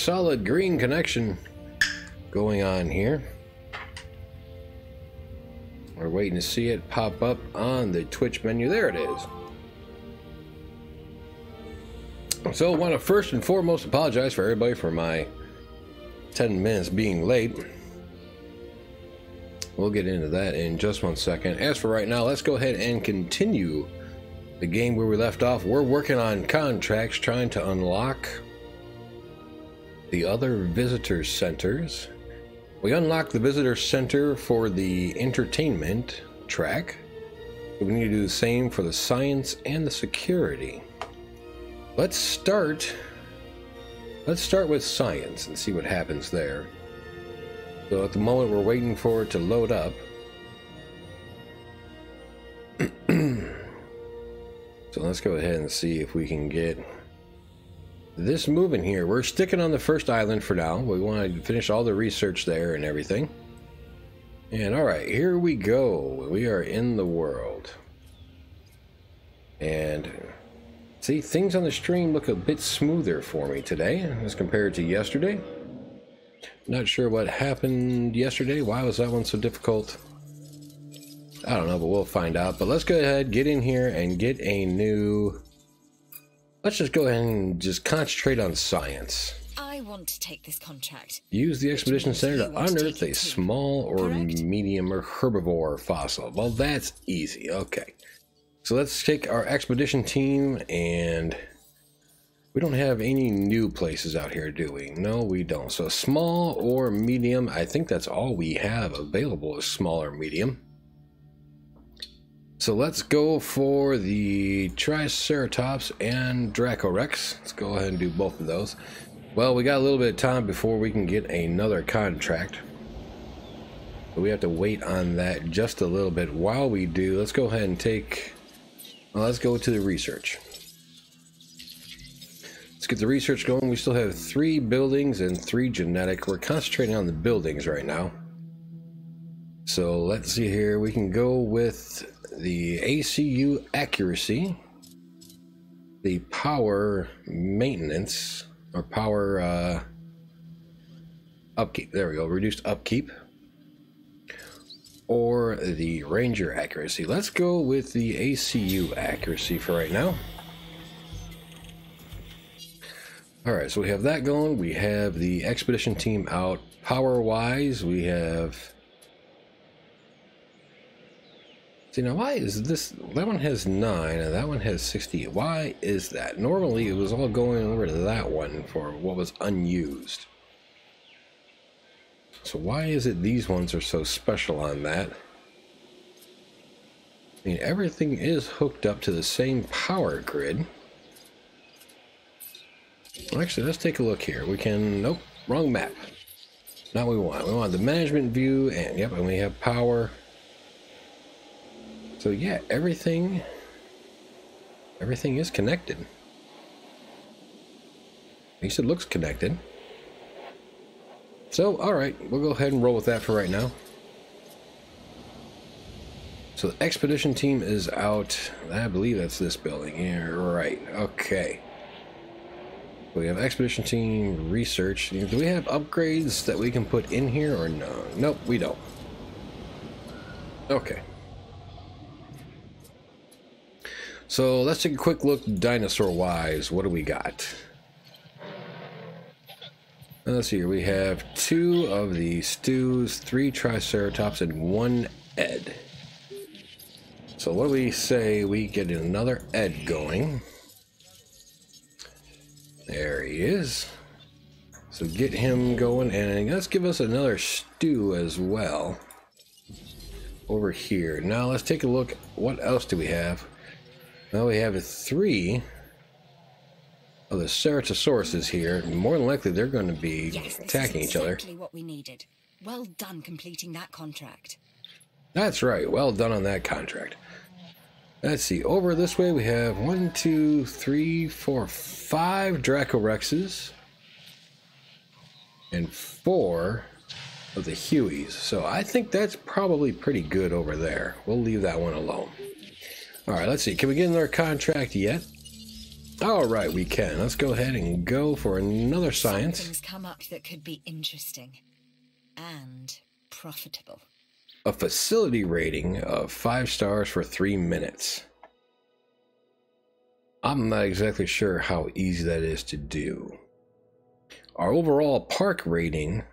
solid green connection going on here. We're waiting to see it pop up on the Twitch menu. There it is. So I want to first and foremost apologize for everybody for my 10 minutes being late. We'll get into that in just 1 second. As for right now, let's go ahead and continue the game where we left off. We're working on contracts, trying to unlock the other visitor centers. We unlocked the visitor center for the entertainment track. We need to do the same for the science and the security. Let's start with science and see what happens there. So at the moment we're waiting for it to load up. So let's go ahead and see if we can get this moving here. We're sticking on the first island for now. We want to finish all the research there and everything. And alright, here we go. We are in the world. And see, things on the stream look a bit smoother for me today as compared to yesterday. Not sure what happened yesterday. Why was that one so difficult? I don't know, but we'll find out. But let's go ahead, get in here and get a new... Let's just go ahead and just concentrate on science. I want to take this contract. Use the expedition center to unearth a small or medium or herbivore fossil. Well, that's easy. Okay. So let's take our expedition team, and we don't have any new places out here, do we? No, we don't. So small or medium, I think that's all we have available is small or medium. So let's go for the Triceratops and Dracorex. Let's go ahead and do both of those. Well, we got a little bit of time before we can get another contract. But we have to wait on that just a little bit. While we do, let's go ahead and take... Well, let's go to the research. Let's get the research going. We still have 3 buildings and 3 genetic. We're concentrating on the buildings right now. So let's see here. We can go with the ACU accuracy, the power maintenance, or power upkeep. There we go. Reduced upkeep. Or the ranger accuracy. Let's go with the ACU accuracy for right now. Alright, so we have that going. We have the expedition team out. Power wise, we have... See, now why is this... That one has 9 and that one has 60. Why is that? Normally it was all going over to that one for what was unused. So why is it these ones are so special on that? I mean, everything is hooked up to the same power grid. Actually, let's take a look here. We can... Nope, wrong map. Not what we want. We want the management view, and yep, and we have power. So yeah, everything is connected. At least it looks connected. So, alright, we'll go ahead and roll with that for right now. So the expedition team is out. I believe that's this building. Yeah, right. Okay. We have expedition team, research. Do we have upgrades that we can put in here or no? Nope, we don't. Okay. So let's take a quick look dinosaur-wise. What do we got? Let's see here. We have 2 of the stews, 3 Triceratops, and 1 Ed. So what do we say we get another Ed going? There he is. So get him going, and let's give us another stew as well. Over here. Now let's take a look. What else do we have? Now we have 3 of the Ceratosauruses here. More than likely they're going to be attacking each other. Exactly what we needed. Well done completing that contract. That's right. Well done on that contract. Let's see. Over this way we have 1, 2, 3, 4, 5 Dracorexes and 4 of the Hueys. So I think that's probably pretty good over there. We'll leave that one alone. Alright, let's see. Can we get another contract yet? All right, we can. Let's go ahead and go for another science. Something's come up that could be interesting and profitable. A facility rating of 5 stars for 3 minutes. I'm not exactly sure how easy that is to do. Our overall park rating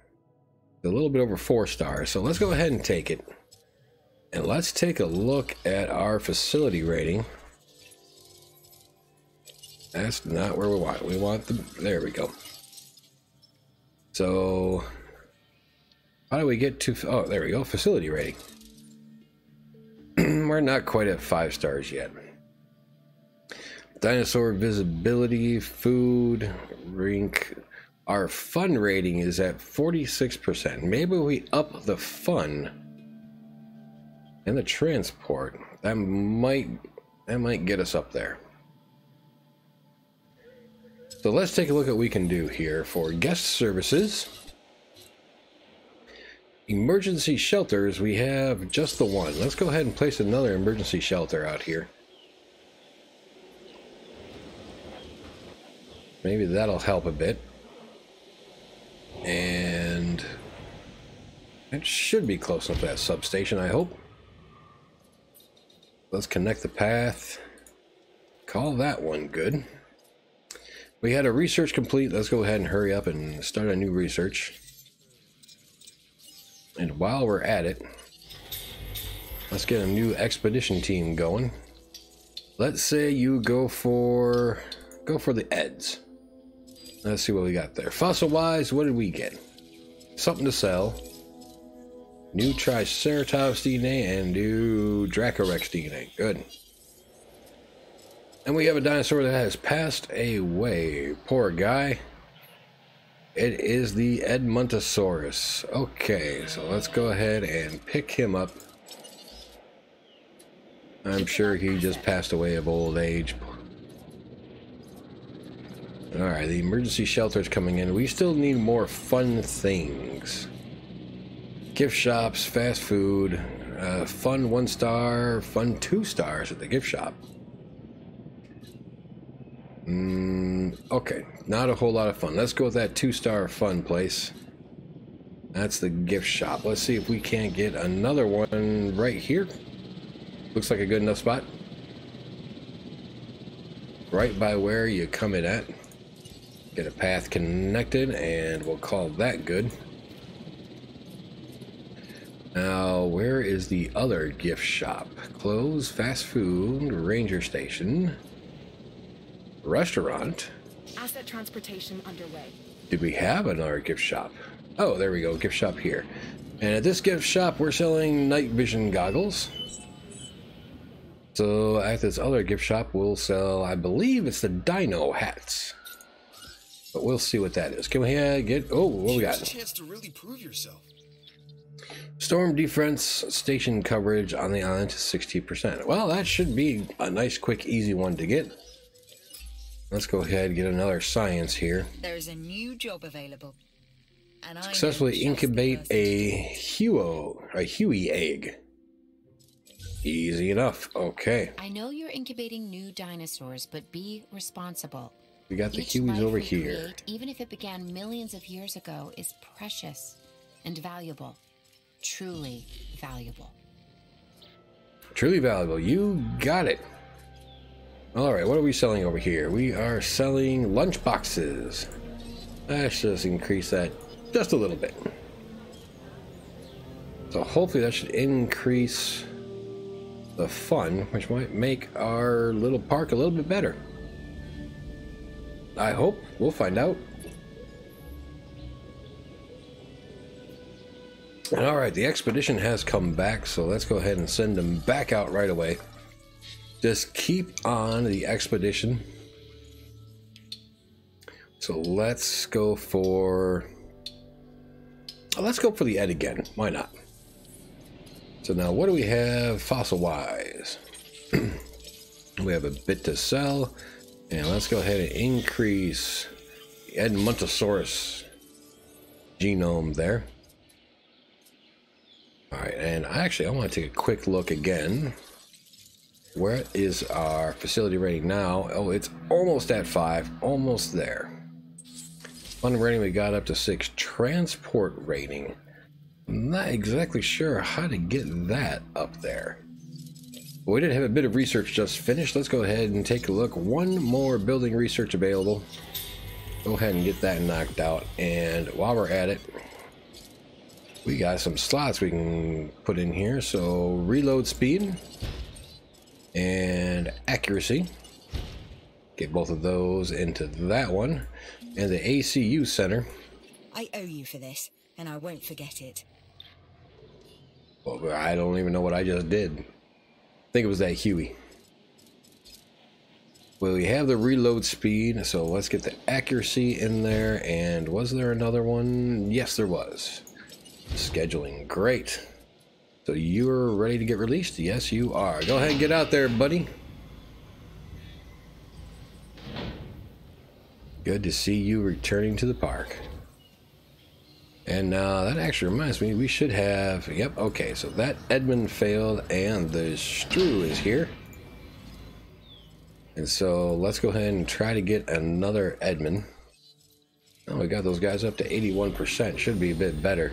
is a little bit over 4 stars, so let's go ahead and take it. And let's take a look at our facility rating. That's not where we want. We want the... There we go. So... how do we get to... oh, there we go. Facility rating. We're not quite at 5 stars yet. Dinosaur visibility, food, rink. Our fun rating is at 46%. Maybe we up the fun and the transport. That might get us up there. So let's take a look at what we can do here for guest services. Emergency shelters, we have just the one. Let's go ahead and place another emergency shelter out here. Maybe that'll help a bit. And it should be close enough to that substation, I hope. Let's connect the path. Call that one good. We had a research complete. Let's go ahead and hurry up and start a new research. And while we're at it, let's get a new expedition team going. Let's say you go for the Eds. Let's see what we got there. Fossil wise, what did we get? Something to sell. New Triceratops DNA and new Dracorex DNA. Good. And we have a dinosaur that has passed away. Poor guy. It is the Edmontosaurus. Okay, so let's go ahead and pick him up. I'm sure he just passed away of old age. Alright, the emergency shelter is coming in. We still need more fun things. Gift shops, fast food, fun 1 star, fun 2 stars at the gift shop. Okay, not a whole lot of fun. Let's go with that 2-star fun place. That's the gift shop. Let's see if we can't get another one right here. Looks like a good enough spot. Right by where you come in at. Get a path connected, and we'll call that good. Now, where is the other gift shop? Clothes, fast food, ranger station, restaurant. Asset transportation underway. Did we have another gift shop? Oh, there we go, gift shop here. And at this gift shop, we're selling night vision goggles. So at this other gift shop, we'll sell, I believe it's the dino hats. But we'll see what that is. Can we get, oh, what we got? Here's a chance to really prove yourself. Storm defense station coverage on the island to 60%. Well, that should be a nice, quick, easy one to get. Let's go ahead and get another science here. There's a new job available. And I Successfully incubate a Huey egg. Easy enough. Okay. I know you're incubating new dinosaurs, but be responsible. We got the Each Hueys life over we here. create, even if it began millions of years ago, is precious and valuable. Truly valuable. Truly valuable. You got it. All right, what are we selling over here? We are selling lunch boxes. Let's just increase that just a little bit. So hopefully that should increase the fun, which might make our little park a little bit better. I hope. We'll find out. And all right, the expedition has come back, so let's go ahead and send them back out right away. Just keep on the expedition. So let's go for the Ed again. Why not? So now what do we have fossil wise? We have a bit to sell, and let's go ahead and increase the Edmontosaurus genome there. All right, and I want to take a quick look again Where is our facility rating now? Oh, it's almost at 5. Almost there. Fun rating, we got up to 6. Transport rating. I'm not exactly sure how to get that up there. We did have a bit of research just finished. Let's go ahead and take a look. One more building research available. Go ahead and get that knocked out. And while we're at it, we got some slots we can put in here. So reload speed and accuracy. Get both of those into that one. And the ACU center. I owe you for this, and I won't forget it. Well, I don't even know what I just did. I think it was that Huey. Well, we have the reload speed, so let's get the accuracy in there. And was there another one? Yes, there was. Scheduling, great. So you're ready to get released? Yes, you are. Go ahead and get out there, buddy. Good to see you returning to the park. And now that actually reminds me, we should have, yep, okay, so that Edmund failed and the Stru is here. And so let's go ahead and try to get another Edmund. Oh, we got those guys up to 81%, should be a bit better.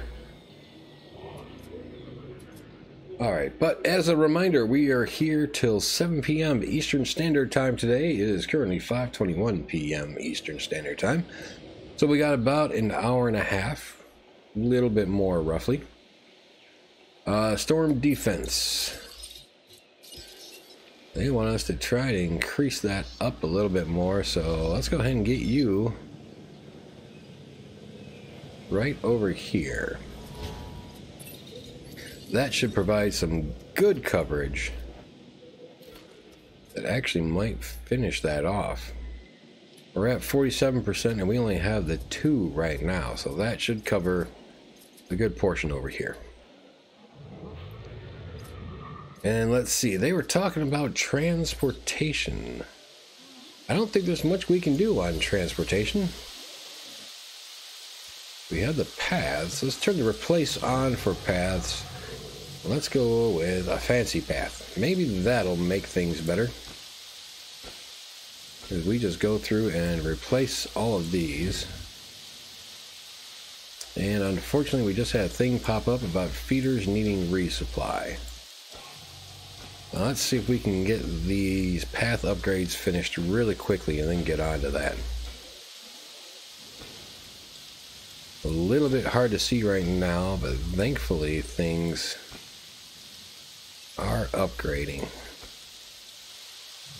Alright, but as a reminder, we are here till 7 p.m. Eastern Standard Time today. It is currently 5:21 p.m. Eastern Standard Time. So we got about an hour and a half, a little bit more roughly. Storm defense. They want us to try to increase that up a little bit more, so let's go ahead and get you right over here. That should provide some good coverage. That actually might finish that off. We're at 47% and we only have the 2 right now, so that should cover a good portion over here. And let's see, they were talking about transportation. I don't think there's much we can do on transportation. We have the paths. Let's turn the replace on for paths. Let's go with a fancy path. Maybe that'll make things better. As we just go through and replace all of these. And unfortunately, we just had a thing pop up about feeders needing resupply. Now let's see if we can get these path upgrades finished really quickly and then get on to that. A little bit hard to see right now, but thankfully things are upgrading.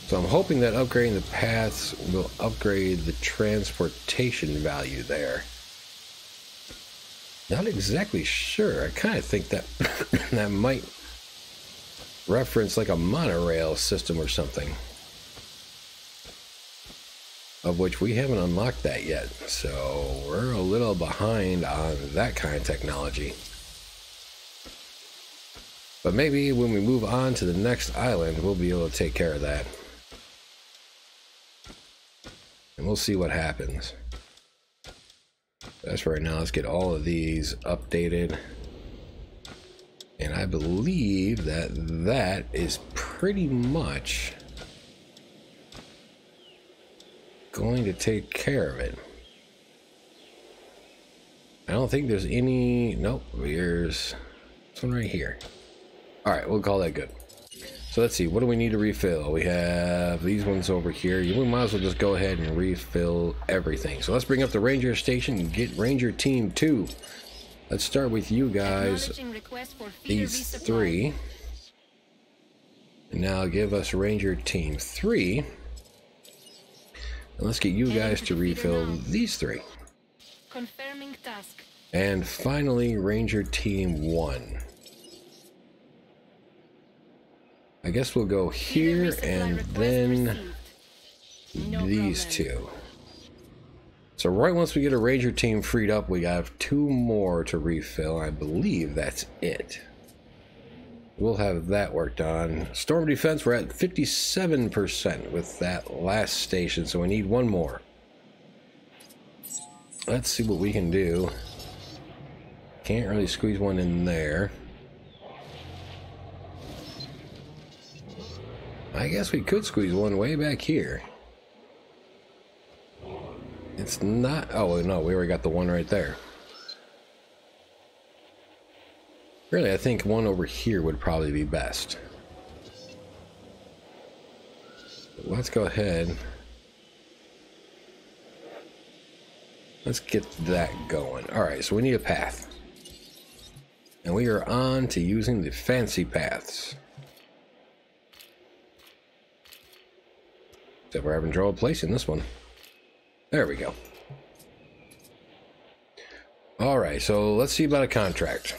So I'm hoping that upgrading the paths will upgrade the transportation value there. Not exactly sure. I kind of think that that might reference like a monorail system or something, of which we haven't unlocked that yet, so we're a little behind on that kind of technology. But maybe when we move on to the next island, we'll be able to take care of that. And we'll see what happens. That's for right now. Let's get all of these updated. And I believe that that is pretty much going to take care of it. I don't think there's any... Nope, there's this one right here. Alright, we'll call that good. So let's see, what do we need to refill? We have these ones over here. We might as well just go ahead and refill everything. So let's bring up the Ranger Station and get Ranger Team 2. Let's start with you guys, these 3. And now give us Ranger Team 3. And let's get you guys to refill these 3. Confirming task. And finally, Ranger Team 1. I guess we'll go here and then these 2. So right once we get a Ranger team freed up, we have 2 more to refill. I believe that's it. We'll have that worked on. Storm defense, we're at 57% with that last station, so we need 1 more. Let's see what we can do. Can't really squeeze one in there. I guess we could squeeze one way back here. It's not... Oh, no, we already got the one right there. Really, I think one over here would probably be best. Let's go ahead. Let's get that going. Alright, so we need a path. And we are on to using the fancy paths. Except we're having trouble placing this one. There we go. Alright, so let's see about a contract.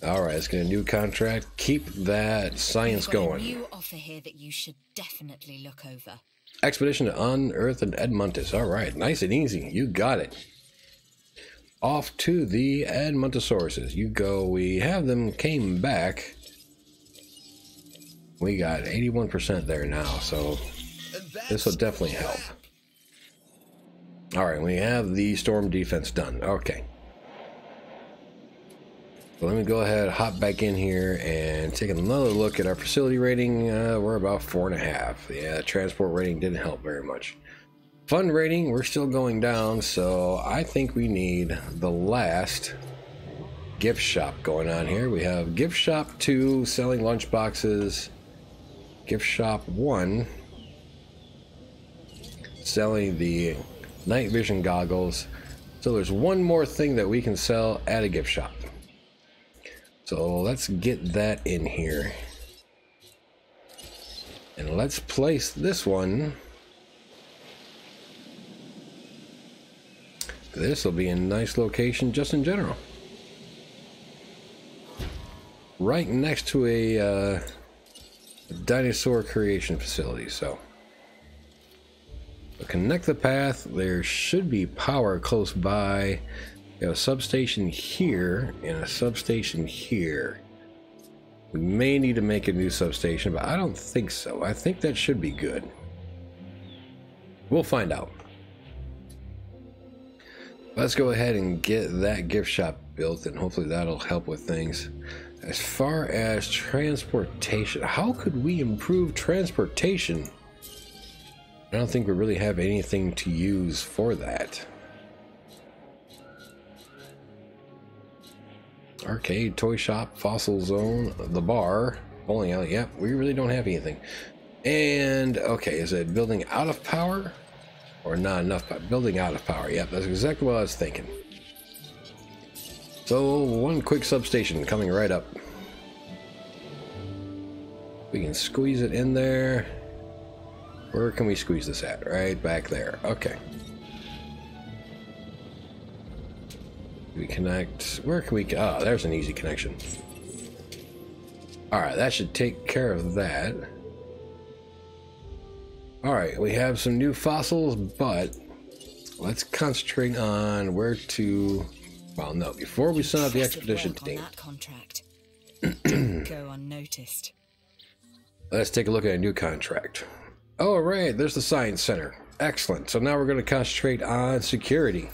Alright, let's get a new contract. Keep that science going. A new offer here that you should definitely look over. Expedition to Unearth and Edmontus. Alright, nice and easy. You got it. Off to the Edmontosauruses. You go. We have them came back. We got 81% there now, so this will definitely help. Alright, we have the storm defense done. Okay. So let me go ahead, hop back in here, and take another look at our facility rating. We're about 4.5. Yeah, transport rating didn't help very much. Fund rating, we're still going down, so I think we need the last gift shop going on here. We have gift shop 2 selling lunch boxes. Gift shop 1 selling the night vision goggles. So there's one more thing that we can sell at a gift shop. So let's get that in here. And let's place this one. This will be a nice location just in general. Right next to a dinosaur creation facility. So connect the path. There should be power close by. We have a substation here and a substation here. We may need to make a new substation, but I don't think so. I think that should be good. We'll find out. Let's go ahead and get that gift shop built, and hopefully that'll help with things. As far as transportation, how could we improve transportation? I don't think we really have anything to use for that. Arcade, toy shop, fossil zone, the bar, bowling alley. Yep, we really don't have anything. And okay, is it building out of power or not enough? Building out of power. Yep, that's exactly what I was thinking. So one quick substation coming right up. We can squeeze it in there. Where can we squeeze this at? Right back there. Okay. We connect. Where can we? Oh, there's an easy connection. All right, that should take care of that. All right, we have some new fossils, but let's concentrate on where to. Well, no, before we send out the expedition team. That contract didn't go unnoticed. Let's take a look at a new contract. All right, there's the science center. Excellent. So now we're going to concentrate on security.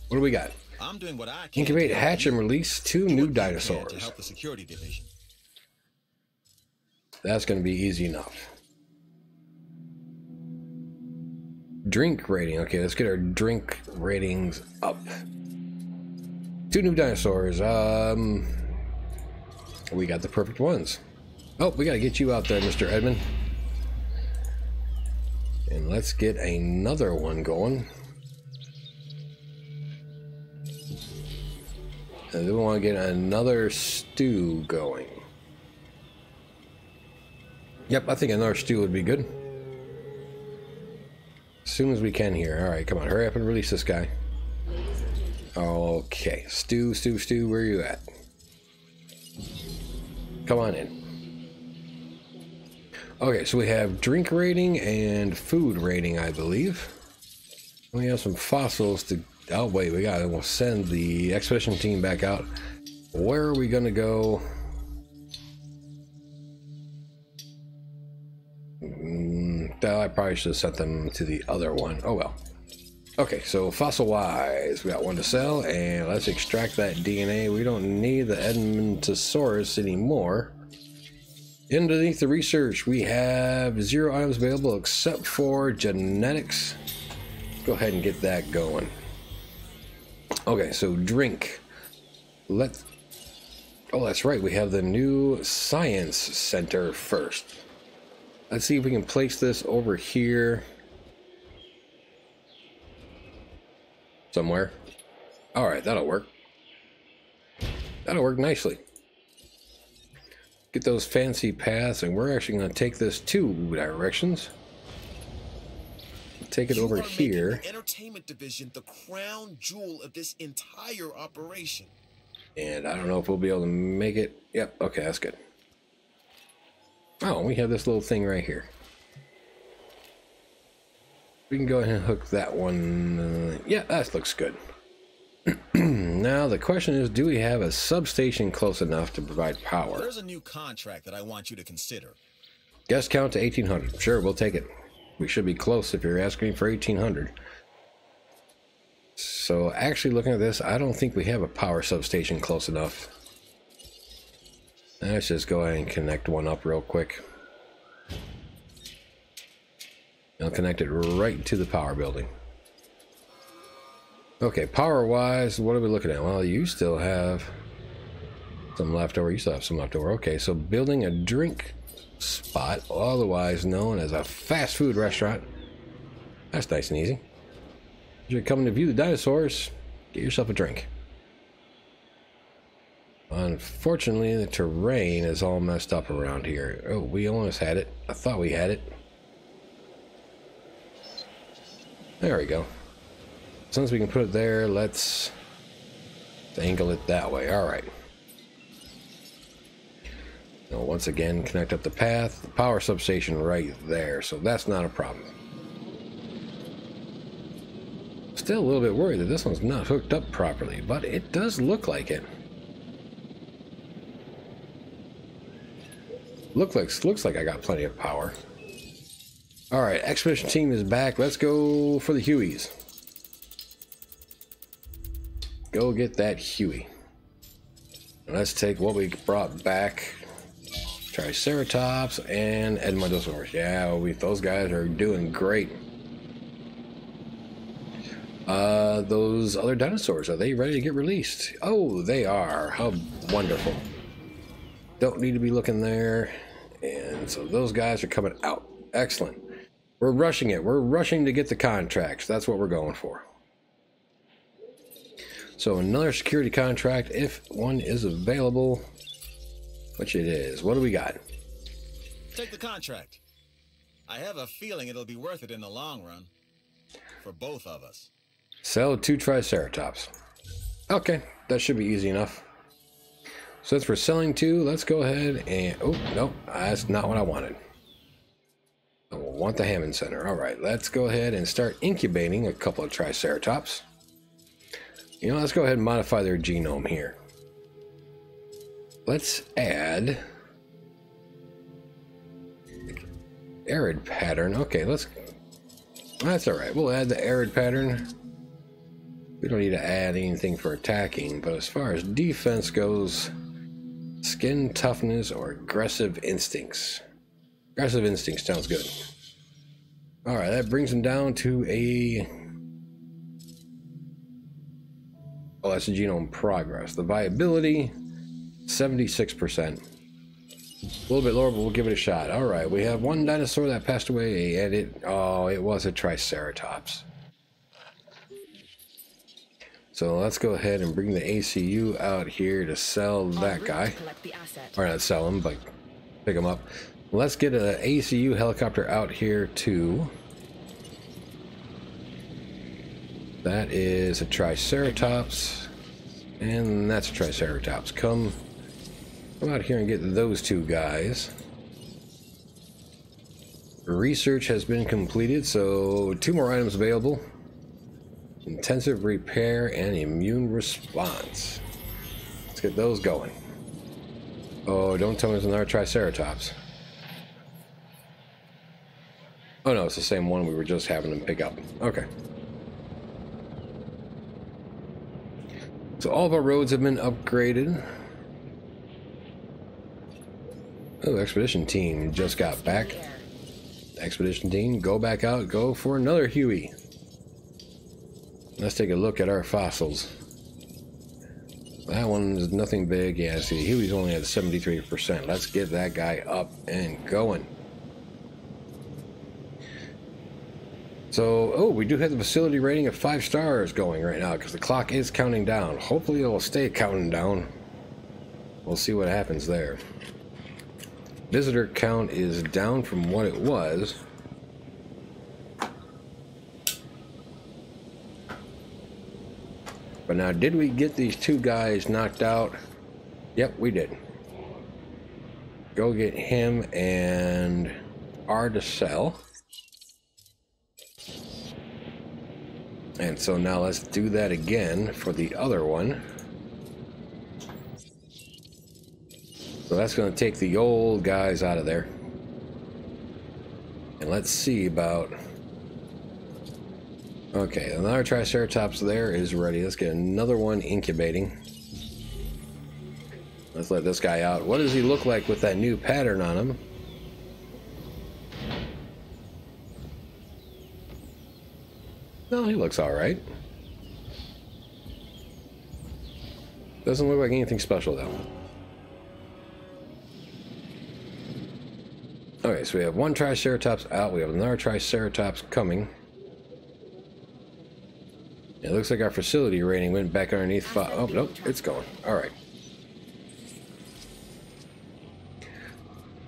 What do we got? I'm doing what I can. Incubate, hatch, and release 2 new dinosaurs. To help the security division. That's going to be easy enough. Drink rating. Okay, let's get our drink ratings up. 2 new dinosaurs. We got the perfect ones. Oh, we got to get you out there, Mr. Edmund. And let's get another one going. And then we want to get another stew going. Yep, I think another stew would be good. As soon as we can here. Alright, come on, hurry up and release this guy. Okay, stew, where are you at? Come on in. Okay, so we have drink rating and food rating, I believe. We have some fossils to... Oh, wait, we'll send the expedition team back out. Where are we gonna go? I probably should have sent them to the other one. Oh, well. Okay, so fossil-wise, we got one to sell, and let's extract that DNA. We don't need the Edmontosaurus anymore. Underneath the research, we have 0 items available except for genetics. Go ahead and get that going. Okay, so drink. Oh, that's right. We have the new science center first. Let's see if we can place this over here somewhere. All right, that'll work. That'll work nicely. Get those fancy paths, and we're actually going to take this 2 directions. Take it over here. The entertainment division, the crown jewel of this entire operation. And I don't know if we'll be able to make it. Yep, okay, that's good. Oh, we have this little thing right here. We can go ahead and hook that one. Yeah, that looks good. Now the question is, do we have a substation close enough to provide power? There's a new contract that I want you to consider. Guest count to 1,800. Sure, we'll take it. We should be close if you're asking for 1,800. So actually looking at this, I don't think we have a power substation close enough. Let's just go ahead and connect one up real quick. I'll connect it right to the power building. Okay, power-wise, what are we looking at? Well, you still have some leftover. You still have some leftover. Okay, so building a drink spot, otherwise known as a fast food restaurant. That's nice and easy. If you're coming to view the dinosaurs, get yourself a drink. Unfortunately, the terrain is all messed up around here. Oh, we almost had it. I thought we had it. There we go. Since we can put it there, let's angle it that way. All right. Now, once again, connect up the path, the power substation right there, so that's not a problem. Still a little bit worried that this one's not hooked up properly, but it does look like it. Looks like I got plenty of power. All right, expedition team is back. Let's go for the Hueys. Go get that Huey. Let's take what we brought back. Triceratops and Edmontosaurus. Yeah, those guys are doing great. Those other dinosaurs, are they ready to get released? Oh, they are. How wonderful. Don't need to be looking there. And so those guys are coming out. Excellent. We're rushing it. We're rushing to get the contracts. That's what we're going for. So another security contract, if one is available, which it is. What do we got? Take the contract. I have a feeling it'll be worth it in the long run. For both of us. Sell 2 Triceratops. Okay, that should be easy enough. So since we're selling 2, let's go ahead and... Oh, nope, that's not what I wanted. I want the Hammond Center. All right, let's go ahead and start incubating a couple of Triceratops. You know, let's go ahead and modify their genome here. Let's add... arid pattern. Okay, that's all right. We'll add the arid pattern. We don't need to add anything for attacking, but as far as defense goes, skin toughness or aggressive instincts. Aggressive instincts sounds good. All right, that brings him down to a... oh, that's a genome progress. The viability, 76%. A little bit lower, but we'll give it a shot. All right, we have one dinosaur that passed away, and it was a Triceratops. So let's go ahead and bring the ACU out here to sell that guy. Or not sell him, but pick him up. Let's get an ACU helicopter out here too. That is a Triceratops. And that's a Triceratops. Come out here and get those 2 guys. Research has been completed, so 2 more items available. Intensive repair and immune response. Let's get those going. Oh, don't tell me there's another Triceratops. Oh no, it's the same one we were just having them pick up. Okay. So all of our roads have been upgraded. Oh, expedition team just got back. Expedition team, go back out, go for another Huey. Let's take a look at our fossils. That one is nothing big. Yeah, see, Huey's only at 73%. Let's get that guy up and going. So, oh, we do have the facility rating of 5 stars going right now because the clock is counting down. Hopefully it will stay counting down. We'll see what happens there. Visitor count is down from what it was. But now, did we get these 2 guys knocked out? Yep, we did. Go get him and R to sell. And so now let's do that again for the other one. So that's going to take the old guys out of there. And let's see about... Okay, another Triceratops there is ready. Let's get another one incubating. Let's let this guy out. What does he look like with that new pattern on him? No, he looks alright. Doesn't look like anything special though. Okay, so we have one Triceratops out. We have another Triceratops coming. It looks like our facility rating went back underneath 5. Oh, nope, it's going. Alright.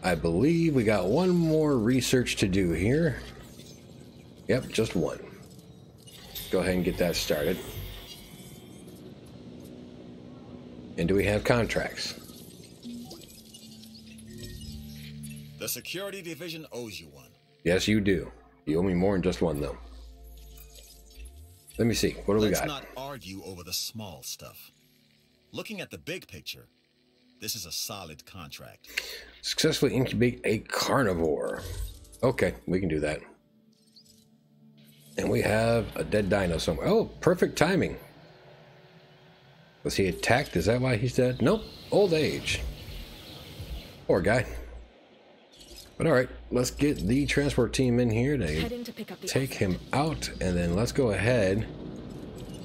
I believe we got one more research to do here. Yep, just one. Go ahead and get that started. And do we have contracts? The security division owes you one. Yes, you do. You owe me more than just one, though. Let me see. What do we got? Let's not argue over the small stuff. Looking at the big picture, this is a solid contract. Successfully incubate a carnivore. Okay, we can do that. And we have a dead dino somewhere. Oh, perfect timing. Was he attacked? Is that why he's dead? Nope. Old age. Poor guy. But alright, let's get the transport team in here to take him out. And then let's go ahead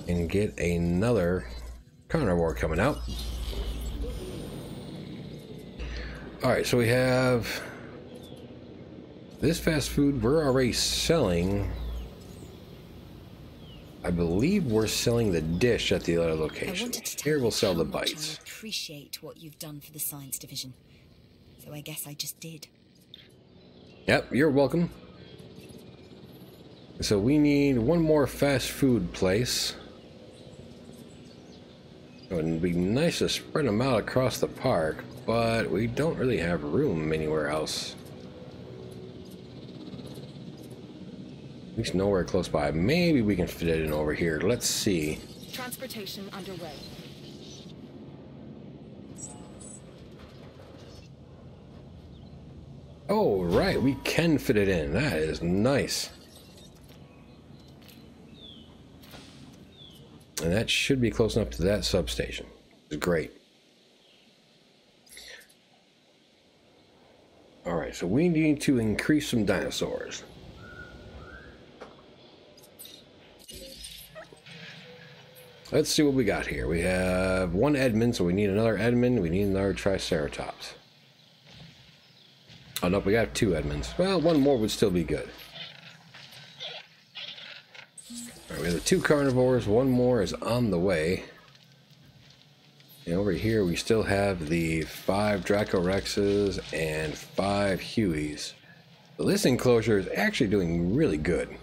and get another carnivore coming out. Alright, so we have this fast food we're already selling. I believe we're selling the dish at the other location. Here we'll sell the bites. I appreciate what you've done for the science division. So I guess I just did. Yep, you're welcome. So we need one more fast food place. It would be nice to spread them out across the park, but we don't really have room anywhere else. At least nowhere close by. Maybe we can fit it in over here. Let's see. Transportation underway. Oh, right. We can fit it in. That is nice. And that should be close enough to that substation. It's great. Alright, so we need to increase some dinosaurs. Let's see what we got here. We have one Edmund, so we need another Edmund. We need another Triceratops. Oh, nope, we got 2 Edmonds. Well, one more would still be good. All right, we have the 2 carnivores. One more is on the way. And over here, we still have the 5 Dracorexes and 5 Hueys. The list enclosure is actually doing really good.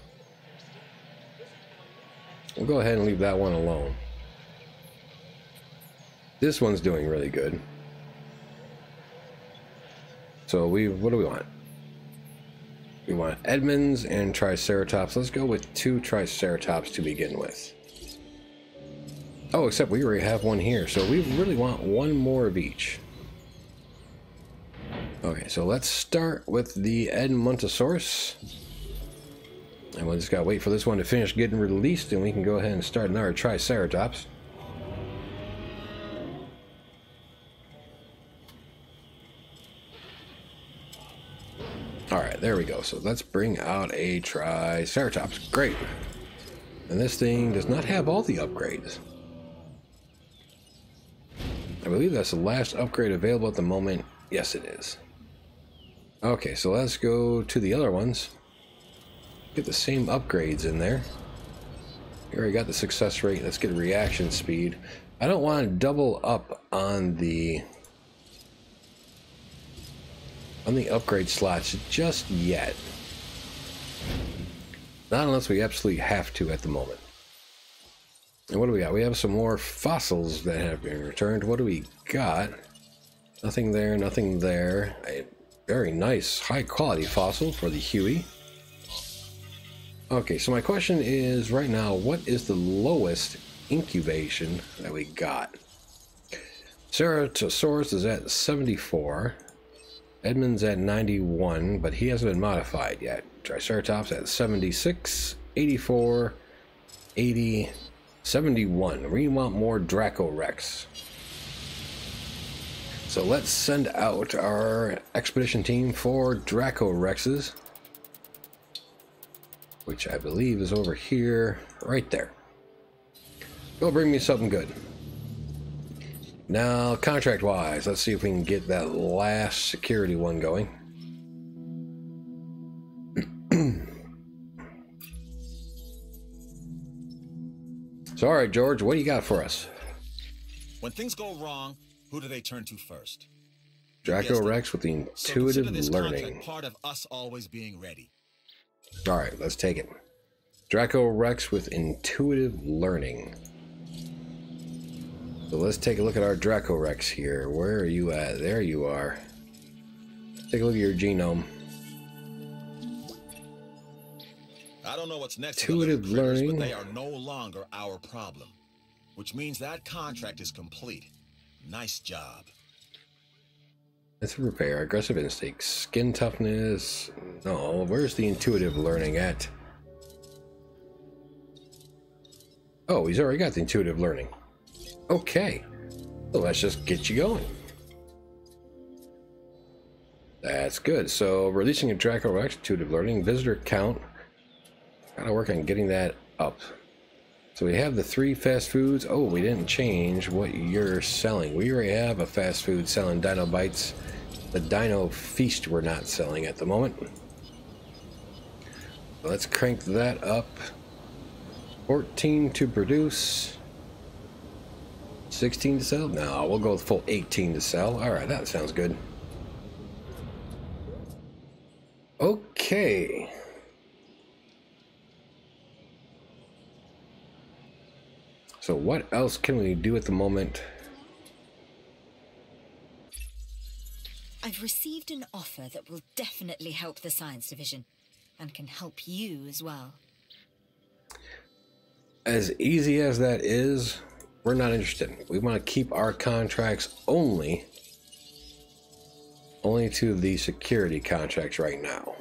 We'll go ahead and leave that one alone. This one's doing really good. So what do we want? We want Edmonds and Triceratops. Let's go with 2 Triceratops to begin with. Oh, except we already have one here, so we really want one more of each. Okay, so let's start with the Edmontosaurus. And we'll just gotta wait for this one to finish getting released, and we can go ahead and start another Triceratops. right, there we go. So let's bring out a Triceratops. Great. And this thing does not have all the upgrades. I believe that's the last upgrade available at the moment. Yes, it is. Okay, so let's go to the other ones. Get the same upgrades in there. We already got the success rate. Let's get reaction speed. I don't want to double up on the upgrade slots just yet. Not unless we absolutely have to at the moment. And what do we got? We have some more fossils that have been returned. What do we got? Nothing there, nothing there. A very nice, high quality fossil for the Huey. Okay, so my question is right now, what is the lowest incubation that we got? Ceratosaurus is at 74. Edmund's at 91, but he hasn't been modified yet. Triceratops at 76, 84, 80, 71. We want more Draco Rex. So let's send out our expedition team for Draco Rexes, which I believe is over here, right there. Go bring me something good. Now, contract-wise, let's see if we can get that last security one going. So, all right, George, what do you got for us? When things go wrong, who do they turn to first? Draco Rex with the intuitive learning. Contract part of us always being ready. All right, let's take it. Draco Rex with intuitive learning. So let's take a look at our Draco Rex here. Where are you at? There you are. Take a look at your genome. I don't know what's next. Intuitive learning. But they are no longer our problem, which means that contract is complete. Nice job. Let's repair. Aggressive instincts. Skin toughness. No, where's the intuitive learning at? Oh, he's already got the intuitive learning. Okay. So let's just get you going. That's good. So releasing a Draco Rex, intuitive learning, visitor count. Gotta work on getting that up. So we have the 3 fast foods. Oh, we didn't change what you're selling. We already have a fast food selling Dino Bites. The Dino Feast we're not selling at the moment. Let's crank that up. 14 to produce. 16 to sell? No, we'll go with full 18 to sell. Alright, that sounds good. Okay. So what else can we do at the moment? I've received an offer that will definitely help the science division, and can help you as well. As easy as that is, we're not interested. We want to keep our contracts only to the security contracts right now.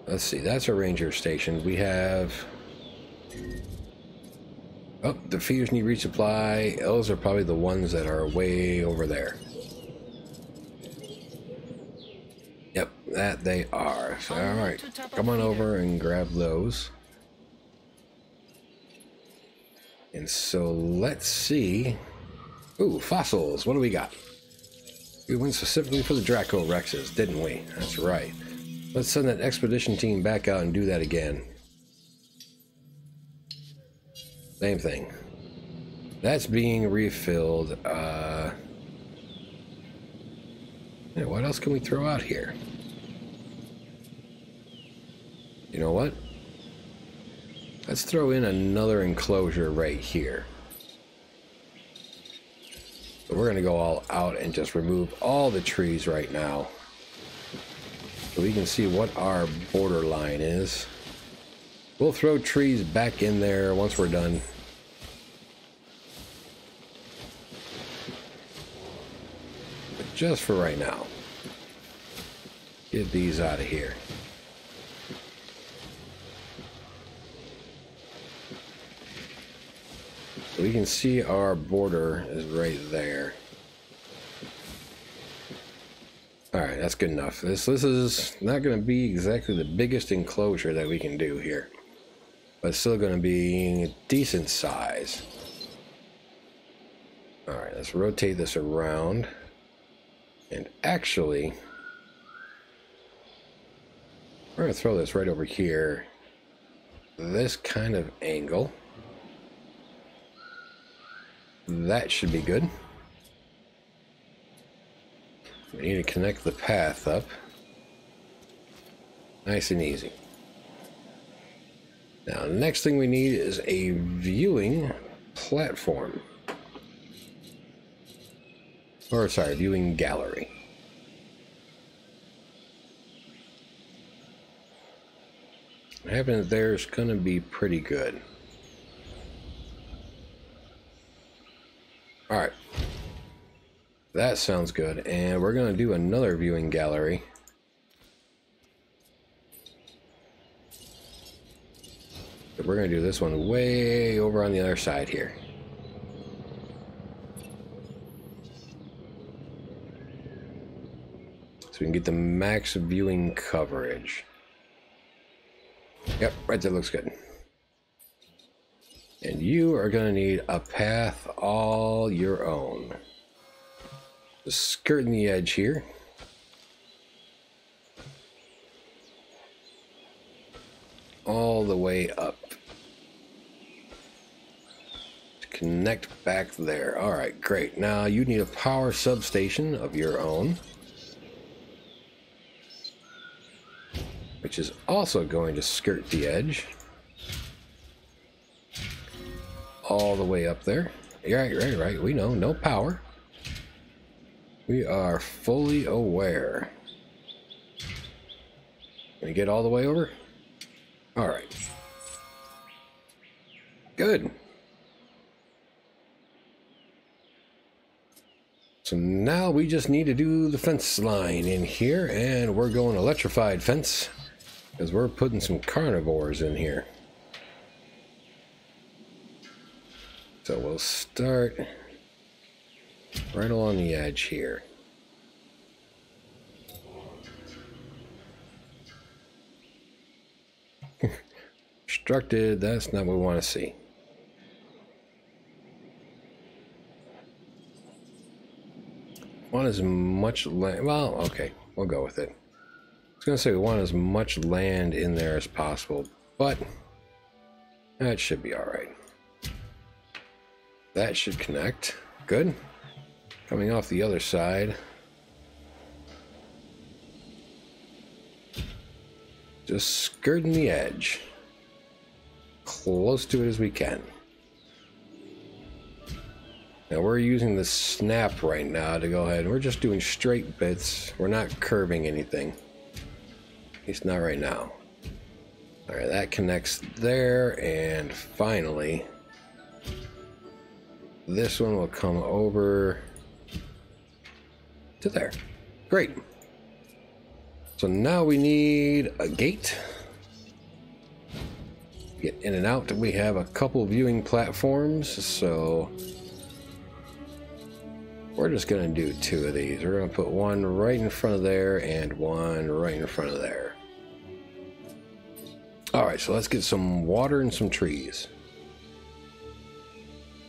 Let's see, that's a ranger station. We have... Oh, the feeders need resupply. Those are probably the ones that are way over there. Yep, that they are. So, all right, come on over and grab those. And so let's see. Ooh, fossils. What do we got? We went specifically for the Draco Rexes, didn't we? That's right. Let's send that expedition team back out and do that again. Same thing. That's being refilled. Yeah, what else can we throw out here? You know what? Let's throw in another enclosure right here. So we're going to go all out and just remove all the trees right now, so we can see what our borderline is. We'll throw trees back in there once we're done. But just for right now, get these out of here. So we can see our border is right there. Alright, that's good enough. This is not going to be exactly the biggest enclosure that we can do here. But it's still going to be a decent size. Alright, let's rotate this around. And actually, we're going to throw this right over here. This kind of angle. That should be good. We need to connect the path up. Nice and easy. Now, the next thing we need is a viewing platform. Or, sorry, viewing gallery. What happens there is going to be pretty good. Alright. That sounds good. And we're going to do another viewing gallery. But we're going to do this one way over on the other side here. So we can get the max viewing coverage. Yep, right there looks good. And you are going to need a path all your own. Just skirting the edge here. All the way up. To connect back there. Alright, great. Now you need a power substation of your own. Which is also going to skirt the edge. All the way up there. Right. We know, no power. We are fully aware. Can we get all the way over? Alright. Good. So now we just need to do the fence line in here, and we're going electrified fence, because we're putting some carnivores in here. So we'll start right along the edge here. Obstructed, that's not what we want to see. Want as much land, well, okay, we'll go with it. I was going to say we want as much land in there as possible, but that should be alright. That should connect. Good. Coming off the other side. Just skirting the edge. Close to it as we can. Now we're using the snap right now to go ahead. We're just doing straight bits. We're not curving anything. At least not right now. Alright, that connects there, and finally this one will come over to there. Great. So now we need a gate. Get in and out. We have a couple viewing platforms, so we're just going to do two of these. We're going to put one right in front of there and one right in front of there. Alright, so let's get some water and some trees.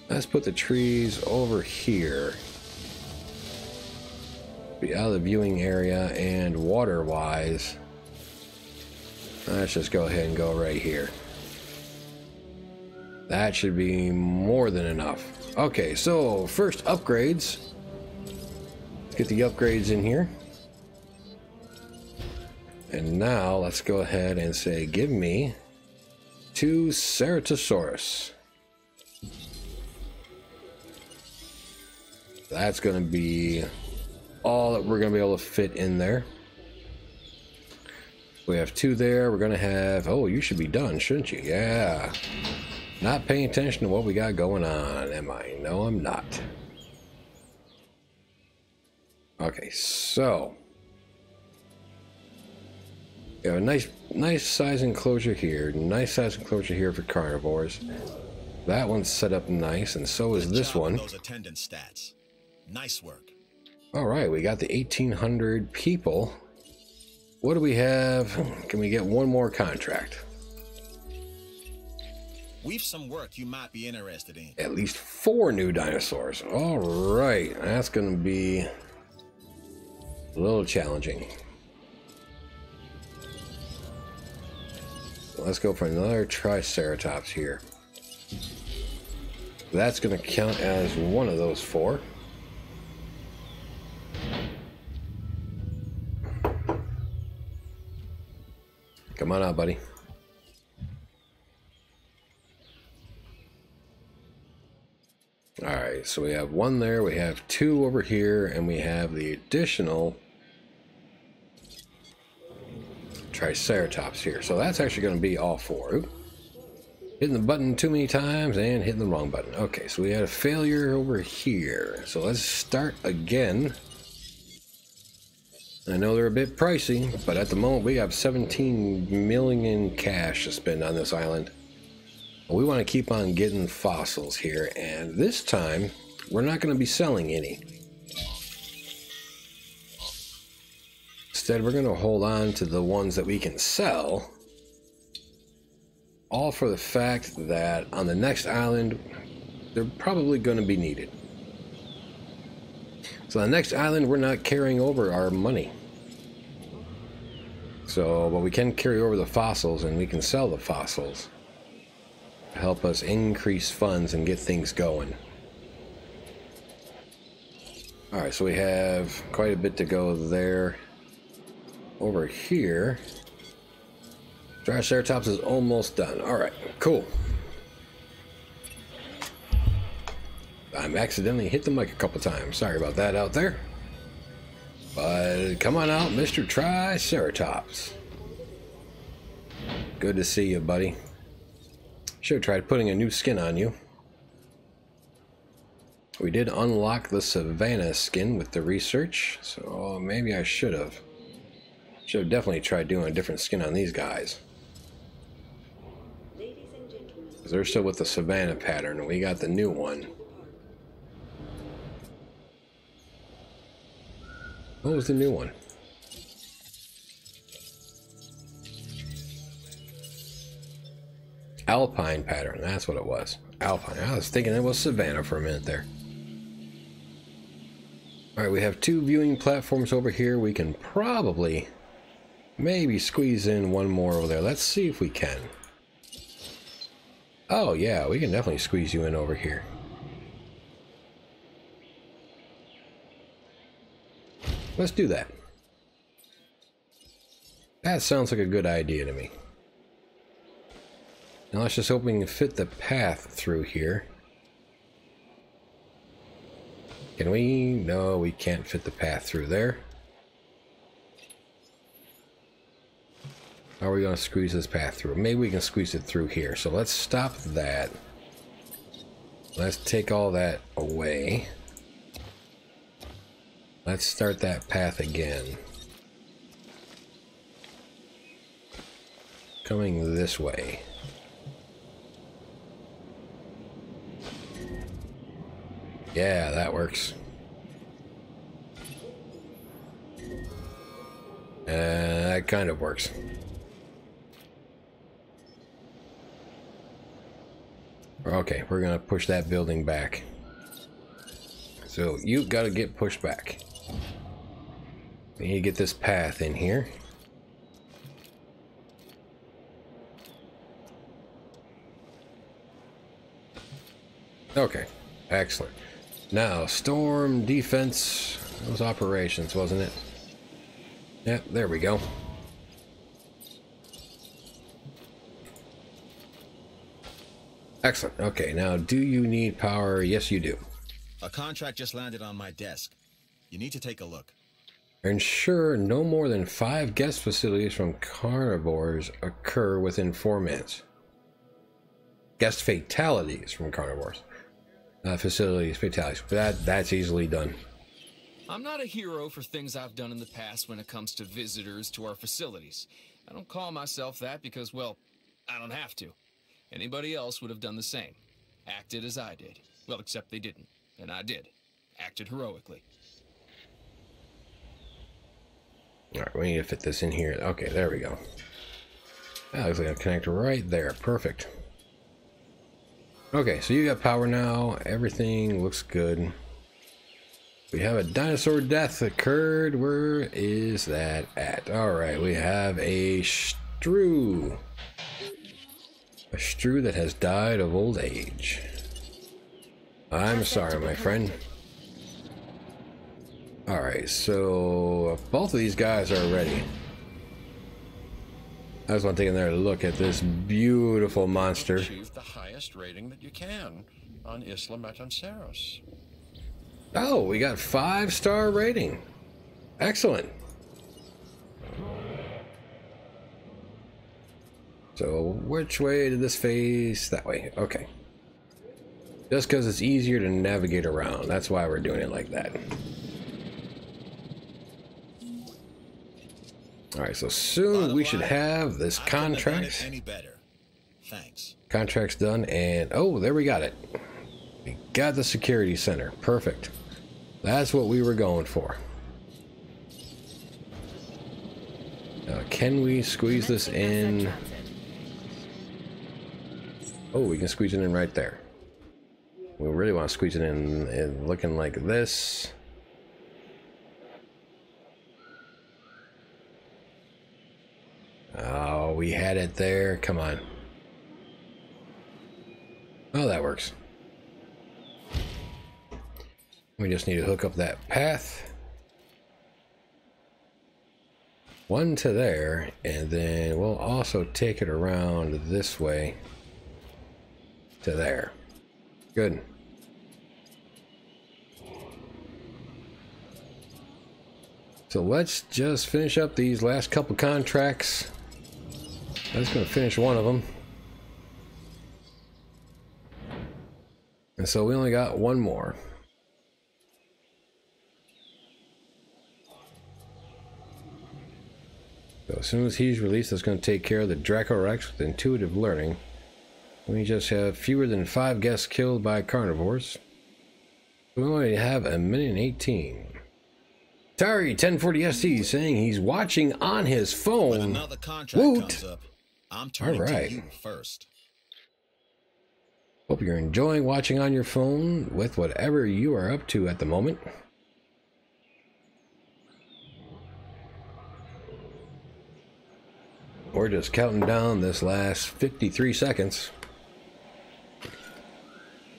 Let's put the trees over here. Be out of the viewing area, and water-wise, let's just go ahead and go right here. That should be more than enough. Okay, so first upgrades. Let's get the upgrades in here. And now let's go ahead and say, give me 2 Ceratosaurus. That's going to be all that we're going to be able to fit in there. We have 2 there. We're going to have... Oh, you should be done, shouldn't you? Yeah. Not paying attention to what we got going on, am I? No, I'm not. Okay, so... We have a nice size enclosure here. Nice size enclosure here for carnivores. That one's set up nice, and so is this one. Those attendance stats. Nice work. All right, we got the 1,800 people. What do we have? Can we get one more contract? We've some work you might be interested in. At least 4 new dinosaurs. All right, that's going to be a little challenging. Let's go for another Triceratops here. That's going to count as one of those 4. Come on out, buddy. Alright, so we have 1 there, we have 2 over here, and we have the additional Triceratops here. So that's actually going to be all 4. Oop. Hitting the button too many times and hitting the wrong button. Okay, so we had a failure over here. So let's start again. I know they're a bit pricey, but at the moment we have 17 million cash to spend on this island. We want to keep on getting fossils here, and this time we're not going to be selling any. Instead, we're going to hold on to the ones that we can sell, all for the fact that on the next island they're probably going to be needed. So on the next island we're not carrying over our money. So, but we can carry over the fossils, and we can sell the fossils to help us increase funds and get things going. Alright, so we have quite a bit to go there. Over here, Triceratops is almost done. Alright, cool. I'm accidentally hit the mic a couple times. Sorry about that out there. But come on out, Mr. Triceratops. Good to see you, buddy. Should have tried putting a new skin on you. We did unlock the Savannah skin with the research, so maybe I should have. Should have definitely tried doing a different skin on these guys. Because they're still with the Savannah pattern, and we got the new one. What was the new one? Alpine pattern, that's what it was. Alpine. I was thinking it was Savannah for a minute there. Alright, we have 2 viewing platforms over here. We can probably maybe squeeze in one more over there. Let's see if we can. Oh yeah, we can definitely squeeze you in over here. Let's do that. That sounds like a good idea to me. Now let's just hope we can fit the path through here. Can we? No, we can't fit the path through there. How are we going to squeeze this path through? Maybe we can squeeze it through here. So let's stop that. Let's take all that away. Let's start that path again. Coming this way. Yeah, that works. That kind of works. Okay, we're gonna push that building back. So you gotta get pushed back. We need to get this path in here. Okay, excellent. Now, storm defense. That was operations, wasn't it? Yep, there we go. Excellent. Okay, now do you need power? Yes, you do. A contract just landed on my desk. You need to take a look. Ensure no more than 5 guest facilities from carnivores occur within 4 minutes. Guest fatalities from carnivores. Facilities, fatalities. That's easily done. I'm not a hero for things I've done in the past when it comes to visitors to our facilities. I don't call myself that because, well, I don't have to. Anybody else would have done the same. Acted as I did. Well, except they didn't. And I did. Acted heroically. Alright, we need to fit this in here. Okay, there we go. That looks like a connector right there. Perfect. Okay, so you got power now. Everything looks good. We have a dinosaur death occurred. Where is that at? Alright, we have a shrew. A shrew that has died of old age. I'm sorry, my friend. Alright, so both of these guys are ready. I just want to take another look at this beautiful monster. Achieve the highest rating that you can on Isla Matanceros. Oh, we got 5-star rating. Excellent. So which way did this face? That way. Okay. Just because it's easier to navigate around. That's why we're doing it like that. Alright, so soon we should have this contract. Any better. Thanks. Contract's done, and oh, there we got it. We got the security center. Perfect. That's what we were going for. Now, can we squeeze this in? Oh, we can squeeze it in right there. We really want to squeeze it in looking like this. Oh, we had it there. Come on. Oh, that works. We just need to hook up that path. One to there, and then we'll also take it around this way to there. Good. So let's just finish up these last couple contracts. That's going to finish one of them. And so we only got one more. So as soon as he's released, that's going to take care of the Draco Rex with intuitive learning. We just have fewer than 5 guests killed by carnivores. We only have a minute and 18. Tari 1040 ST saying he's watching on his phone. When another contract comes up, I'm turning to you first. Hope you're enjoying watching on your phone with whatever you are up to at the moment. We're just counting down this last 53 seconds.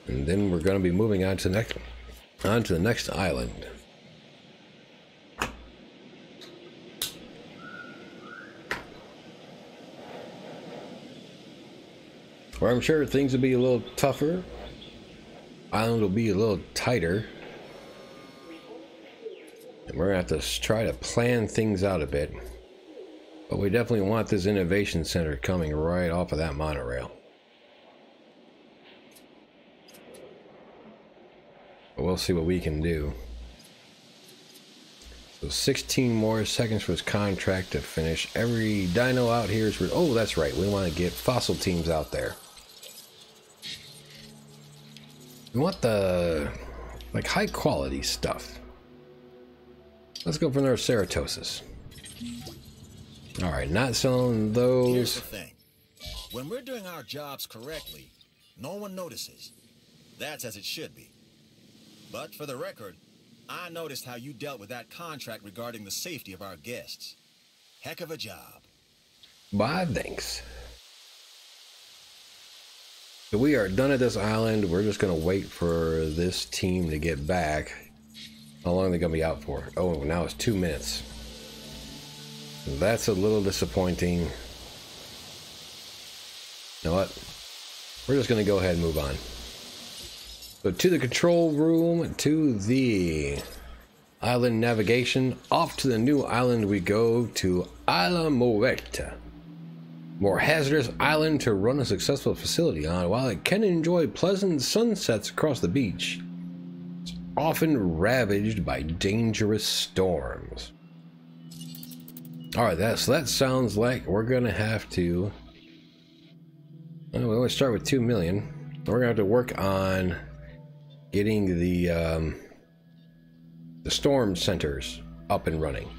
And then we're going to be moving on to the next island. Where I'm sure things will be a little tougher. Island will be a little tighter. And we're going to have to try to plan things out a bit. But we definitely want this innovation center coming right off of that monorail. But we'll see what we can do. So 16 more seconds for this contract to finish. Every dino out here is... Oh, that's right. We want to get fossil teams out there. We want the... like high quality stuff. Let's go for another ceratosis. Alright, not selling those. Here's the thing. When we're doing our jobs correctly, no one notices. That's as it should be. But for the record, I noticed how you dealt with that contract regarding the safety of our guests. Heck of a job. Bye, thanks. So we are done at this island. We're just going to wait for this team to get back. How long are they going to be out for? Oh, now it's 2 minutes. That's a little disappointing. You know what? We're just going to go ahead and move on. So to the control room, to the island navigation. Off to the new island we go, to Isla Muerta. More hazardous island to run a successful facility on. While it can enjoy pleasant sunsets across the beach, it's often ravaged by dangerous storms. Alright, that sounds like we're going to have to... we always start with 2 million. We're going to have to work on getting the storm centers up and running.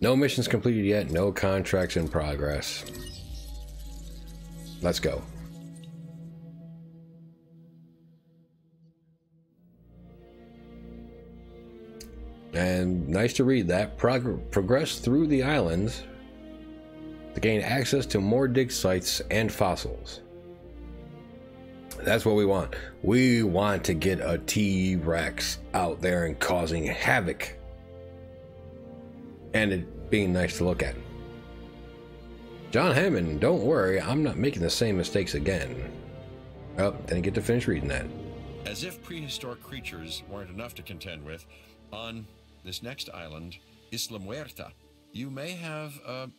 No missions completed yet, no contracts in progress. Let's go. And nice to read that. Progress through the islands to gain access to more dig sites and fossils. That's what we want. We want to get a T-Rex out there and causing havoc. And it being nice to look at. John Hammond, don't worry, I'm not making the same mistakes again. Oh, didn't get to finish reading that. As if prehistoric creatures weren't enough to contend with, on this next island, Isla Muerta, you may have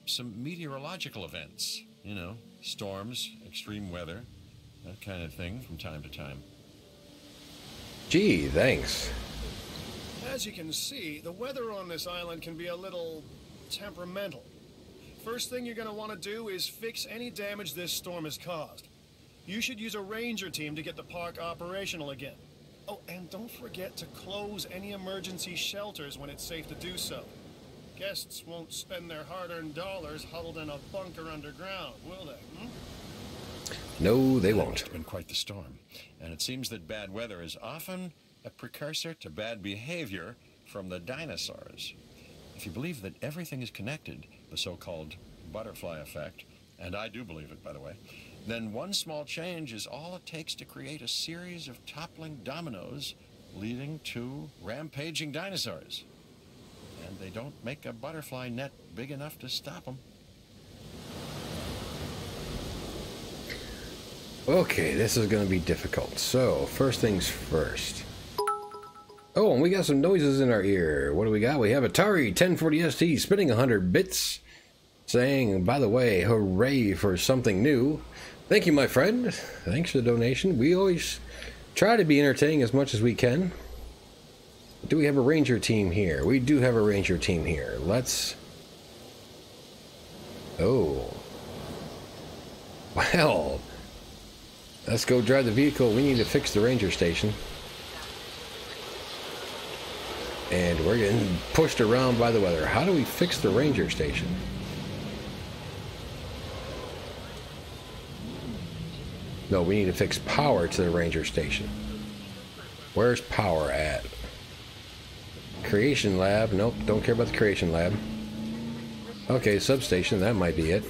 some meteorological events. You know, storms, extreme weather, that kind of thing from time to time. Gee, thanks. As you can see, the weather on this island can be a little temperamental. First thing you're going to want to do is fix any damage this storm has caused. You should use a ranger team to get the park operational again. Oh, and don't forget to close any emergency shelters when it's safe to do so. Guests won't spend their hard-earned dollars huddled in a bunker underground, will they? No, they won't. It's been quite the storm, and it seems that bad weather is often a precursor to bad behavior from the dinosaurs. If you believe that everything is connected, the so-called butterfly effect, and I do believe it, by the way, then one small change is all it takes to create a series of toppling dominoes leading to rampaging dinosaurs. And they don't make a butterfly net big enough to stop them. Okay, this is going to be difficult. So, first things first. Oh, and we got some noises in our ear. What do we got? We have Atari 1040 ST spinning 100 bits, saying, by the way, hooray for something new. Thank you, my friend. Thanks for the donation. We always try to be entertaining as much as we can. Do we have a ranger team here? We do have a ranger team here. Let's... Oh. Well... Let's go drive the vehicle. We need to fix the ranger station. And we're getting pushed around by the weather. How do we fix the ranger station? No, we need to fix power to the ranger station. Where's power at? Creation lab. Nope, don't care about the creation lab. Okay, substation. That might be it.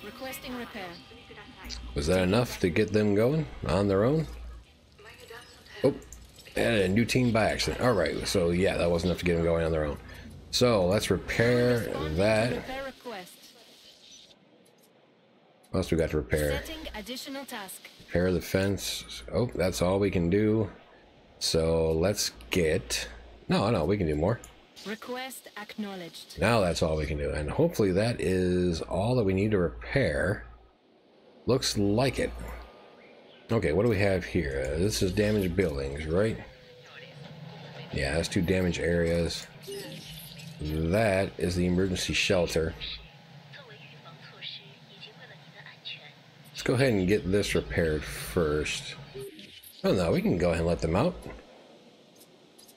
Requesting repair. Was that enough to get them going on their own? Oh, and a new team by accident. Alright, so yeah, that wasn't enough to get them going on their own. So let's repair that. Repair request. What else we got to repair? Setting additional task. Repair the fence. Oh, that's all we can do. So let's get... No, we can do more. Request acknowledged. Now that's all we can do. And hopefully that is all that we need to repair. Looks like it. Okay, what do we have here? This is damaged buildings, right? Yeah, that's 2 damaged areas. That is the emergency shelter. Let's go ahead and get this repaired first. Oh no, we can go ahead and let them out.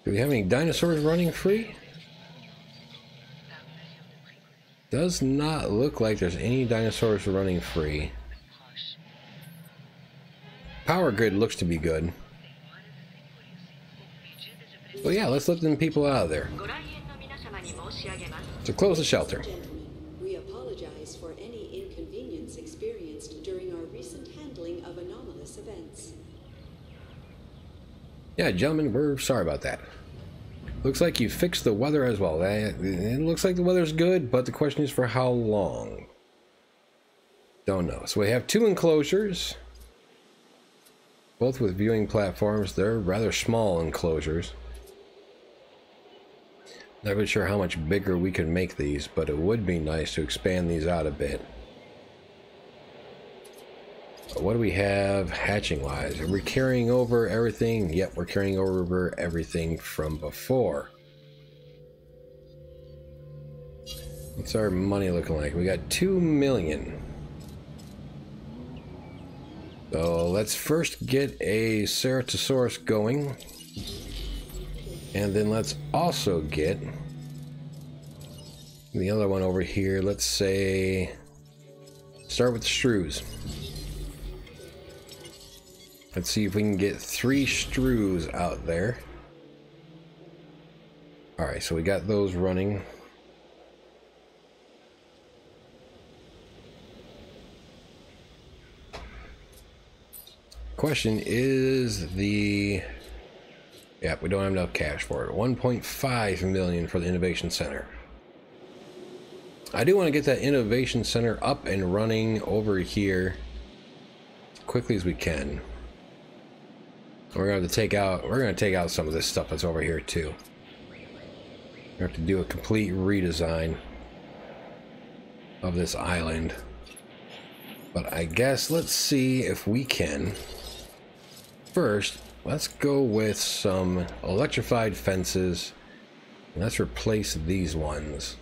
Do we have any dinosaurs running free? Does not look like there's any dinosaurs running free. Power grid looks to be good. Well, yeah, let's let them people out of there. So close the shelter. We apologize for any inconvenience experienced during our recent handling of anomalous events. Yeah, gentlemen, we're sorry about that. Looks like you fixed the weather as well. It looks like the weather's good, but the question is for how long? Don't know. So we have 2 enclosures. Both with viewing platforms. They're rather small enclosures. Not really sure how much bigger we could make these, but it would be nice to expand these out a bit. What do we have hatching wise? Are we carrying over everything? Yep, we're carrying over everything from before. What's our money looking like? We got 2 million. So let's first get a Ceratosaurus going. And then let's also get the other one over here. Let's say start with the strews. Let's see if we can get 3 strews out there. Alright, so we got those running. Question is the... Yeah, we don't have enough cash for it. 1.5 million for the Innovation Center. I do want to get that Innovation Center up and running over here as quickly as we can. We're going to take out some of this stuff that's over here too. We have to do a complete redesign of this island. But I guess let's see if we can. First, let's go with some electrified fences. Let's replace these ones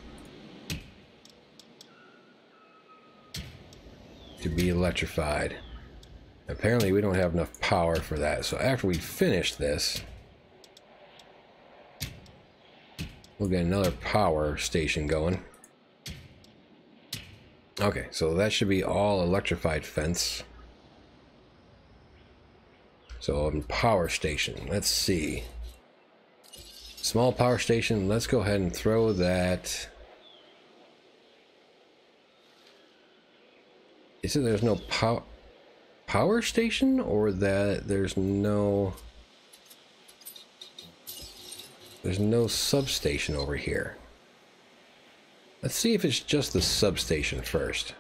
to be electrified. Apparently we don't have enough power for that, so after we finish this, we'll get another power station going. Okay, so that should be all electrified fence. So power station, let's see. Small power station, let's go ahead and throw that. Is it there's no power station, or that there's no substation over here? Let's see if it's just the substation first.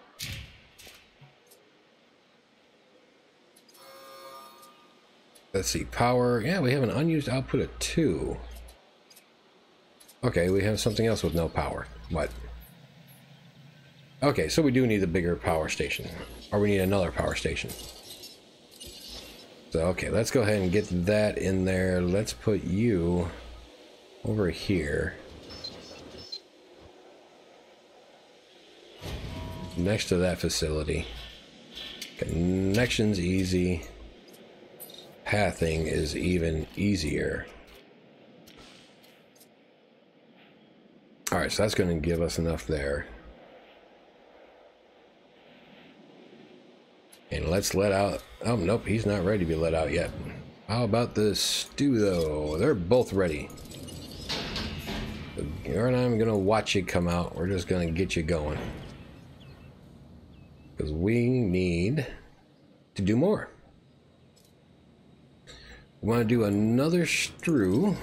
Let's see, power. Yeah, we have an unused output of 2. Okay, we have something else with no power. What? Okay, so we do need a bigger power station. Or we need another power station. So, okay, let's go ahead and get that in there. Let's put you over here. Next to that facility. Connection's easy. Pathing is even easier. Alright, so that's going to give us enough there. And let's let out... Oh, nope, he's not ready to be let out yet. How about the stew, though? They're both ready. You're not even going to watch you come out. We're just going to get you going. Because we need to do more. We want to do another strew.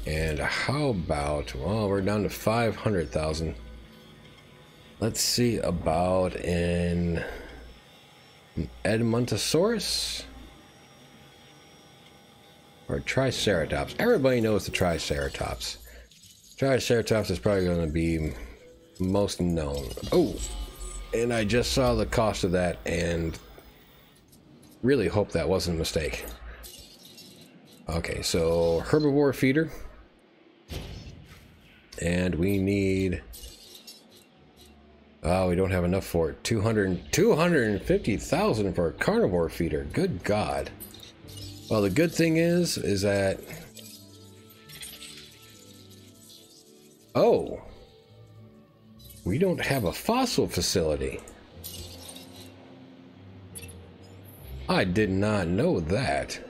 And how about... Well, we're down to 500,000. Let's see about an Edmontosaurus or Triceratops. Everybody knows the Triceratops. Triceratops is probably going to be most known. Oh, and I just saw the cost of that and really hope that wasn't a mistake. Okay, so herbivore feeder, and we need... Oh, we don't have enough for it. 250,000 for a carnivore feeder. Good God. Well, the good thing is that... Oh. We don't have a fossil facility. I did not know that.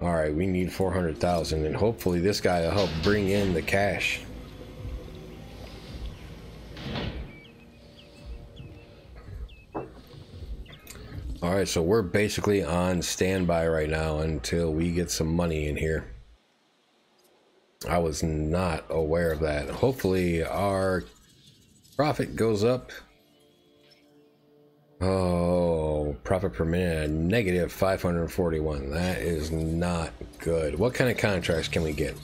Alright, we need 400,000, and hopefully this guy will help bring in the cash. Alright, so we're basically on standby right now until we get some money in here. I was not aware of that. Hopefully our profit goes up. Oh, profit per minute, negative 541. That is not good. What kind of contracts can we get?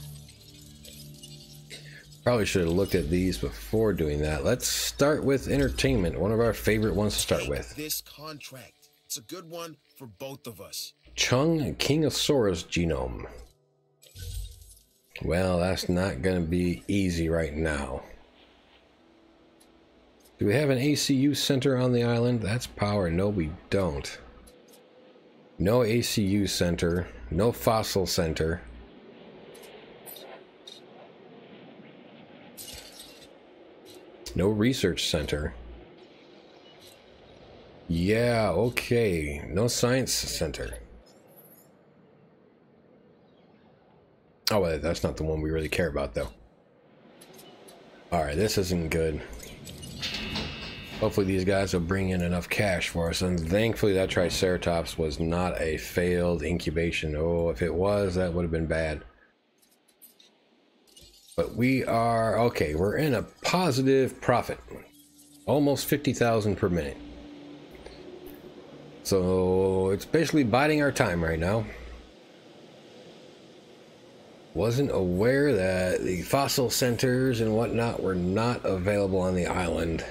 Probably should have looked at these before doing that. Let's start with entertainment, one of our favorite ones to start with. This contract. It's a good one for both of us. Chung Kingosaurus genome. Well, that's not going to be easy right now. Do we have an ACU center on the island? That's power. No, we don't. No ACU center. No fossil center. No research center. Yeah, okay. No science center. Oh, well, that's not the one we really care about, though. Alright, this isn't good. Hopefully these guys will bring in enough cash for us, and thankfully that Triceratops was not a failed incubation. Oh, if it was, that would have been bad. But we are, okay, we're in a positive profit. Almost 50,000 per minute. So it's basically biding our time right now. Wasn't aware that the fossil centers and whatnot were not available on the island.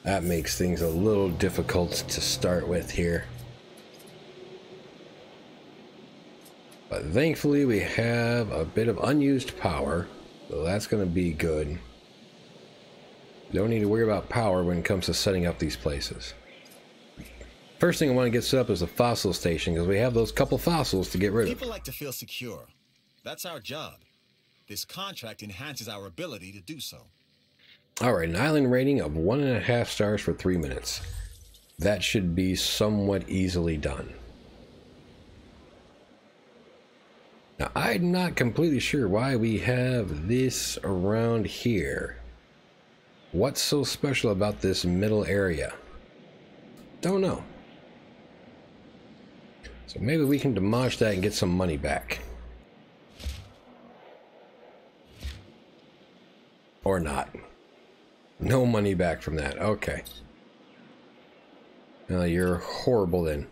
That makes things a little difficult to start with here. But thankfully we have a bit of unused power, so that's going to be good. Don't need to worry about power when it comes to setting up these places. First thing I want to get set up is a fossil station, because we have those couple fossils to get rid of. People like to feel secure. That's our job. This contract enhances our ability to do so. Alright, an island rating of 1.5 stars for 3 minutes. That should be somewhat easily done. Now, I'm not completely sure why we have this around here. What's so special about this middle area? Don't know. So maybe we can demolish that and get some money back. Or not. No money back from that. Okay. You're horrible then.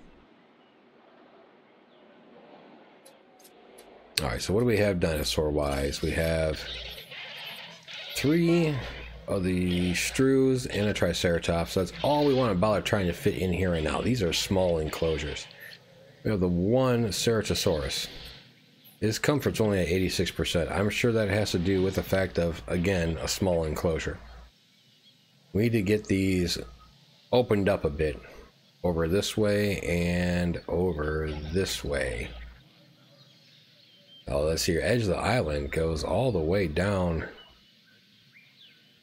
Alright, so what do we have dinosaur-wise? We have 3 of the Strews and a Triceratops. That's all we want to bother trying to fit in here right now. These are small enclosures. We have the 1 Ceratosaurus. His comfort's only at 86%. I'm sure that has to do with the fact of, again, a small enclosure. We need to get these opened up a bit. Over this way and over this way. Oh, let's see. Your edge of the island goes all the way down.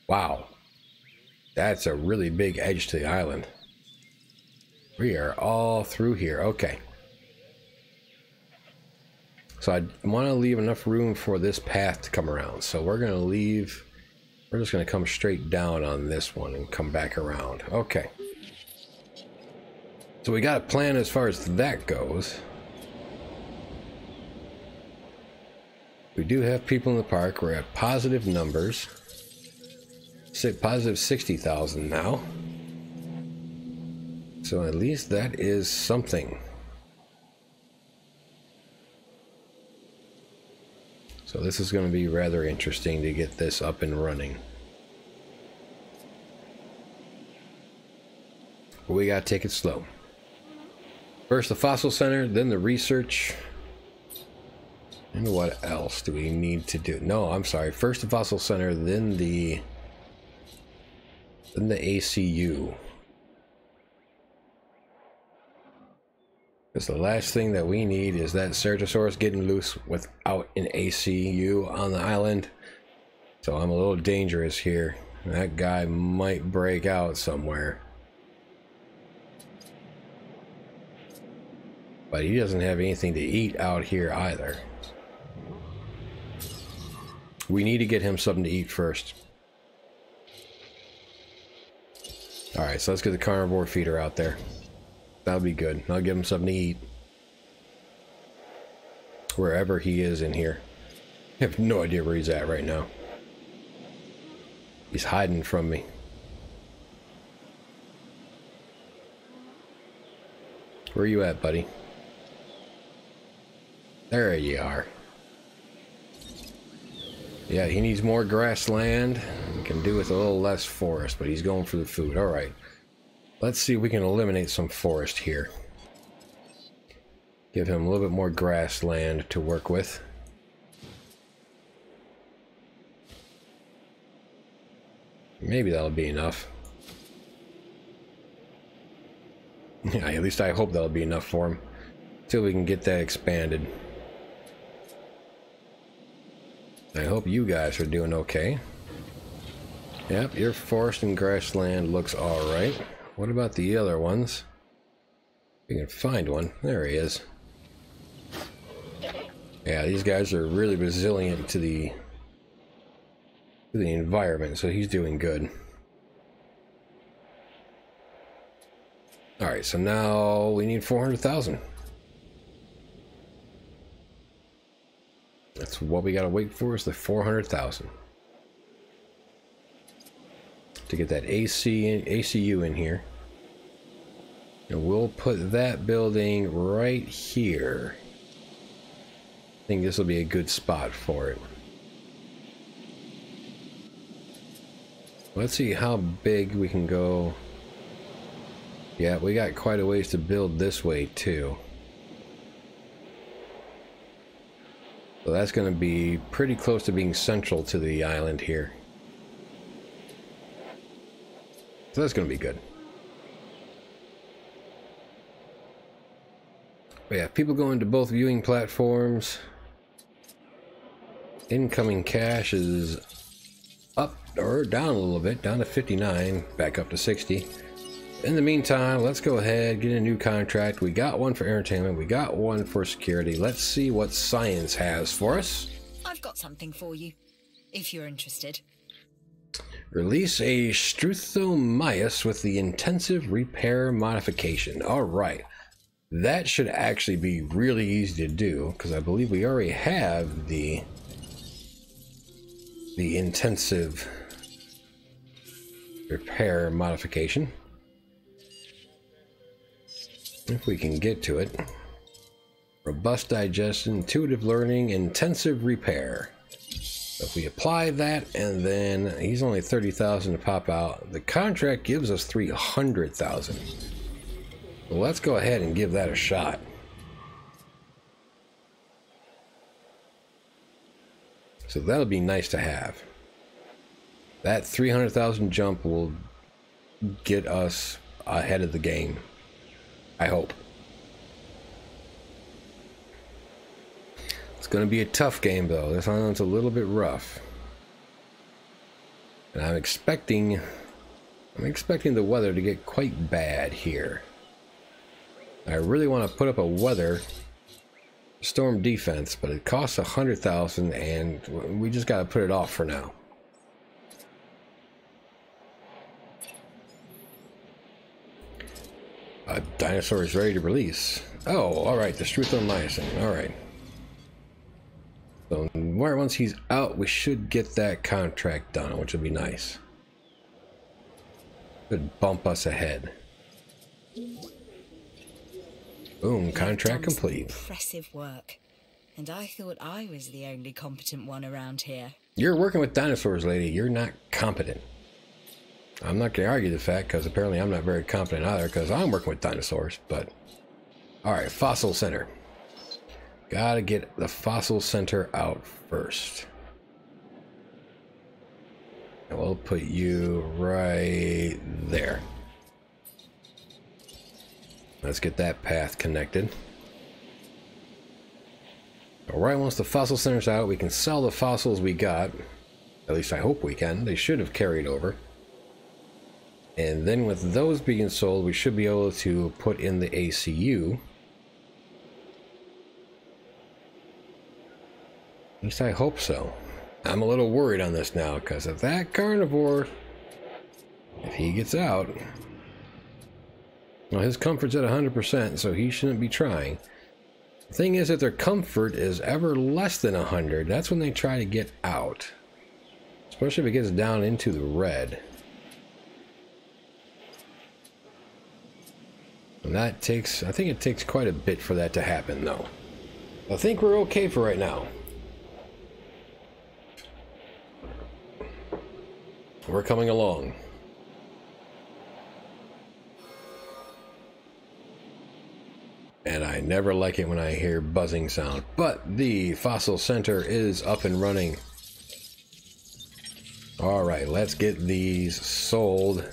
Wow. That's a really big edge to the island. We are all through here. Okay. So I want to leave enough room for this path to come around. So we're going to leave... We're just going to come straight down on this one and come back around. Okay. So we got a plan as far as that goes. We do have people in the park. We're at positive numbers. Say positive 60,000 now. So at least that is something. So this is going to be rather interesting to get this up and running. But we got to take it slow. First the fossil center, then the research. And what else do we need to do? No, I'm sorry. First the fossil center, then the ACU. Because the last thing that we need is that Ceratosaurus getting loose without an ACU on the island. So I'm a little dangerous here. That guy might break out somewhere. But he doesn't have anything to eat out here either. We need to get him something to eat first. Alright, so let's get the carnivore feeder out there. That'll be good. I'll give him something to eat. Wherever he is in here. I have no idea where he's at right now. He's hiding from me. Where are you at, buddy? There you are. Yeah, he needs more grassland. We can do with a little less forest, but he's going for the food. Alright. Let's see if we can eliminate some forest here. Give him a little bit more grassland to work with. Maybe that'll be enough. Yeah, at least I hope that'll be enough for him. till we can get that expanded. I hope you guys are doing okay. Yep, your forest and grassland looks alright. What about the other ones? We can find one. There he is. Yeah, these guys are really resilient to the environment, so he's doing good. Alright, so now we need 400,000. That's what we gotta wait for, is the 400,000. To get that ACU in here. And we'll put that building right here. I think this will be a good spot for it. Let's see how big we can go. Yeah, we got quite a ways to build this way too. So that's going to be pretty close to being central to the island here. So that's going to be good. But yeah, people going to both viewing platforms. Incoming cash is up or down a little bit, down to 59, back up to 60. In the meantime, let's go ahead, get a new contract. We got one for entertainment, we got one for security. Let's see what science has for us. I've got something for you, if you're interested. Release a Struthomyus with the intensive repair modification. Alright. That should actually be really easy to do, because I believe we already have the intensive repair modification. If we can get to it. Robust digestion, intuitive learning, intensive repair. So if we apply that, and then he's only 30,000 to pop out. The contract gives us 300,000. Well, let's go ahead and give that a shot. So that'll be nice to have. That 300,000 jump will get us ahead of the game. I hope. It's going to be a tough game though. This island's a little bit rough. And I'm expecting the weather to get quite bad here. I really want to put up a weather storm defense, but it costs 100,000 and we just got to put it off for now. A dinosaur is ready to release. Oh, alright, the Struthomycin. Alright. So once he's out, we should get that contract done, which would be nice. Could bump us ahead. Boom, contract complete. Impressive work. And I thought I was the only competent one around here. You're working with dinosaurs, lady. You're not competent. I'm not going to argue the fact, because apparently I'm not very competent either, because I'm working with dinosaurs, but... Alright, Fossil Center. Gotta get the Fossil Center out first. And we'll put you right there. Let's get that path connected. Alright, once the Fossil Center's out, we can sell the fossils we got. At least I hope we can. They should have carried over. And then with those being sold, we should be able to put in the ACU. At least I hope so. I'm a little worried on this now, because if that carnivore, if he gets out, well, his comfort's at 100%, so he shouldn't be trying. The thing is, if their comfort is ever less than 100, that's when they try to get out. Especially if it gets down into the red. And that takes, I think it takes quite a bit for that to happen, though. I think we're okay for right now. We're coming along. And I never like it when I hear buzzing sound. But the Fossil Center is up and running. Alright, let's get these sold.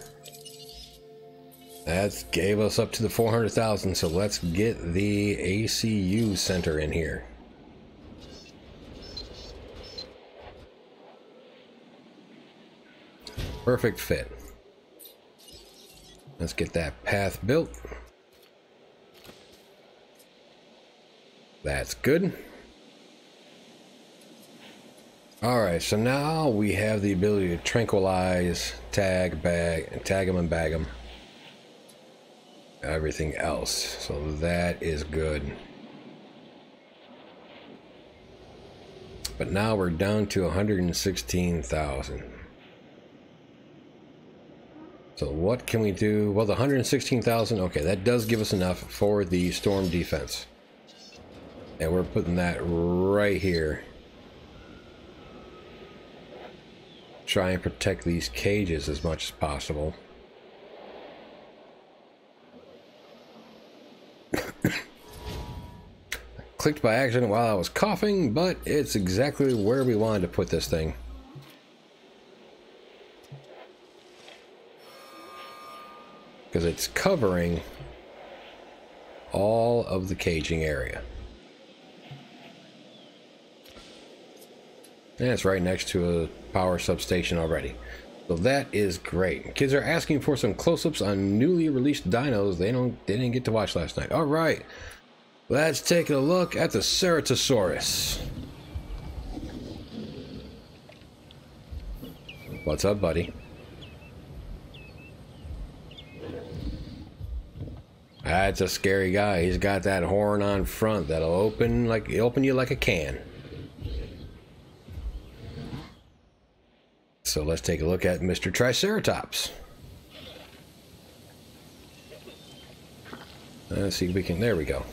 That gave us up to the 400,000, so let's get the ACU center in here. Perfect fit. Let's get that path built. That's good. Alright, so now we have the ability to tranquilize, tag, bag, tag them and bag them. Everything else, so that is good. But now we're down to 116,000. So what can we do? Well, the 116,000, okay, that does give us enough for the storm defense. And we're putting that right here. Try and protect these cages as much as possible. Clicked by accident while I was coughing, but it's exactly where we wanted to put this thing. Because it's covering all of the caging area. And it's right next to a power substation already. So that is great. Kids are asking for some close-ups on newly released dinos they didn't get to watch last night. All right. Let's take a look at the Ceratosaurus. What's up, buddy? That's a scary guy. He's got that horn on front that'll open you like a can. So let's take a look at Mr. Triceratops. Let's see if we can. There we go.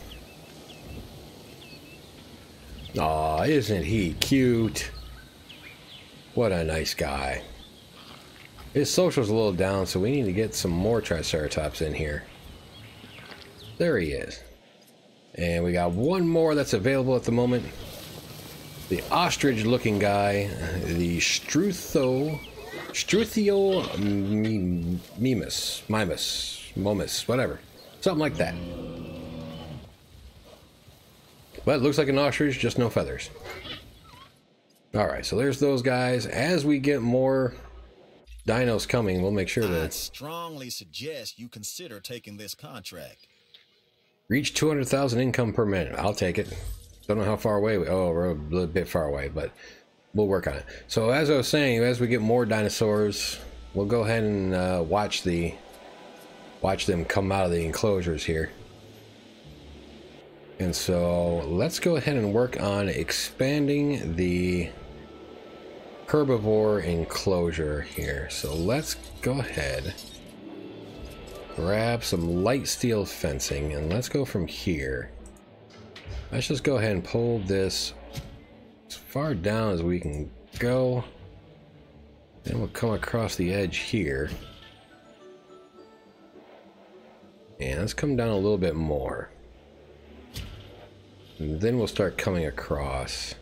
Aw, isn't he cute? What a nice guy. His social's a little down, so we need to get some more Triceratops in here. There he is. And we got one more that's available at the moment. The ostrich-looking guy, the Struthiomimus, whatever. Something like that. But it looks like an ostrich, just no feathers. Alright, so there's those guys. As we get more dinos coming, we'll make sure I'd to strongly suggest you consider taking this contract. reach 200,000 income per minute. I'll take it. Don't know how far away we're a little bit far away, but we'll work on it. So as I was saying, as we get more dinosaurs, we'll go ahead and watch them come out of the enclosures here. And so let's go ahead and work on expanding the herbivore enclosure here. So let's go ahead, grab some light steel fencing, and let's go from here. Let's just go ahead and pull this as far down as we can go. Then we'll come across the edge here. And let's come down a little bit more. And then we'll start coming across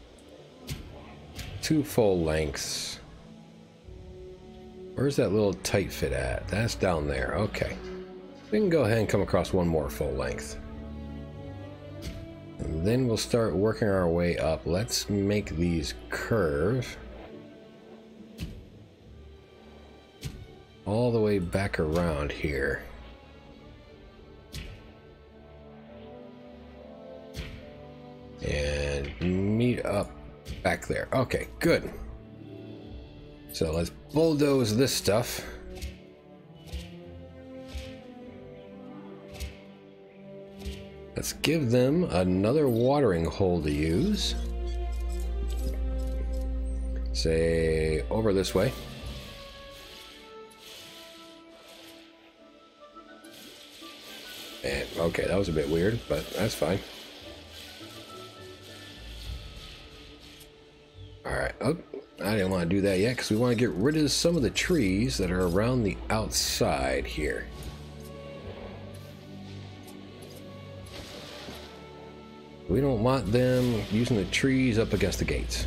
2 full lengths. Where's that little tight fit at? That's down there. Okay. We can go ahead and come across 1 more full length. And then we'll start working our way up. Let's make these curve all the way back around here. And meet up back there. Okay, good. So let's bulldoze this stuff. Let's give them another watering hole to use. Say over this way. And okay, that was a bit weird, but that's fine. Alright, oh, I didn't want to do that yet because we want to get rid of some of the trees that are around the outside here. We don't want them using the trees up against the gates.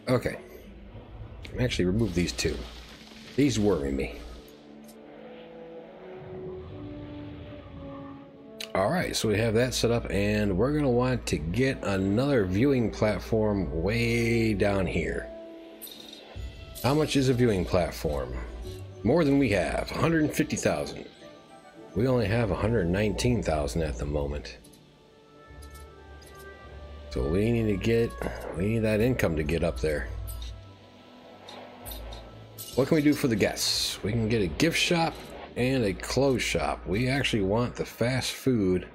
Okay. Actually, remove these 2. These worry me. All right, so we have that set up, and we're going to want to get another viewing platform way down here. How much is a viewing platform? More than we have, 150,000. We only have 119,000 at the moment. So we need that income to get up there. What can we do for the guests? We can get a gift shop and a clothes shop. We actually want the fast food,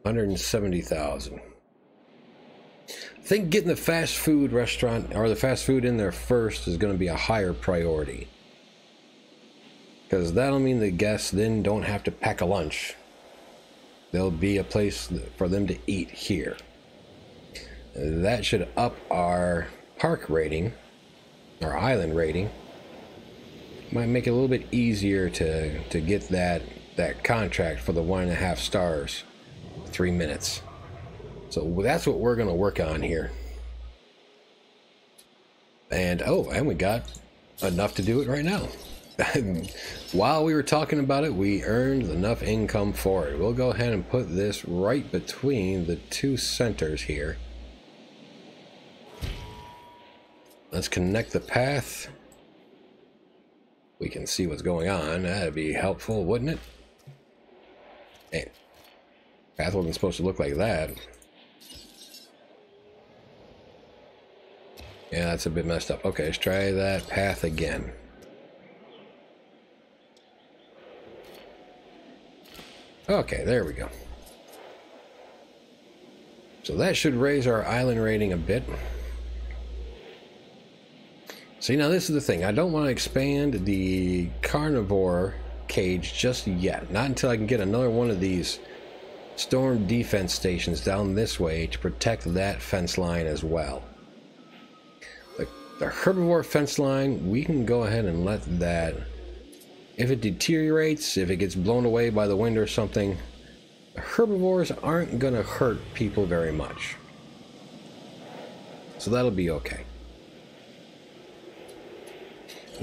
170,000. I think getting the fast food restaurant or the fast food in there first is going to be a higher priority, because that'll mean the guests then don't have to pack a lunch. There'll be a place for them to eat here. That should up our park rating, our island rating. Might make it a little bit easier to get that contract for the 1.5 stars, 3 minutes. So that's what we're going to work on here. And and we got enough to do it right now. While we were talking about it, we earned enough income for it. We'll go ahead and put this right between the two centers here. Let's connect the path. We can see what's going on. That'd be helpful, wouldn't it? Hey, path wasn't supposed to look like that. Yeah, that's a bit messed up. Okay, let's try that path again. Okay, there we go. So that should raise our island rating a bit. See, now this is the thing. I don't want to expand the carnivore cage just yet. Not until I can get another one of these storm defense stations down this way to protect that fence line as well. The herbivore fence line, we can go ahead and let that, if it deteriorates, if it gets blown away by the wind or something, the herbivores aren't going to hurt people very much. So that'll be okay.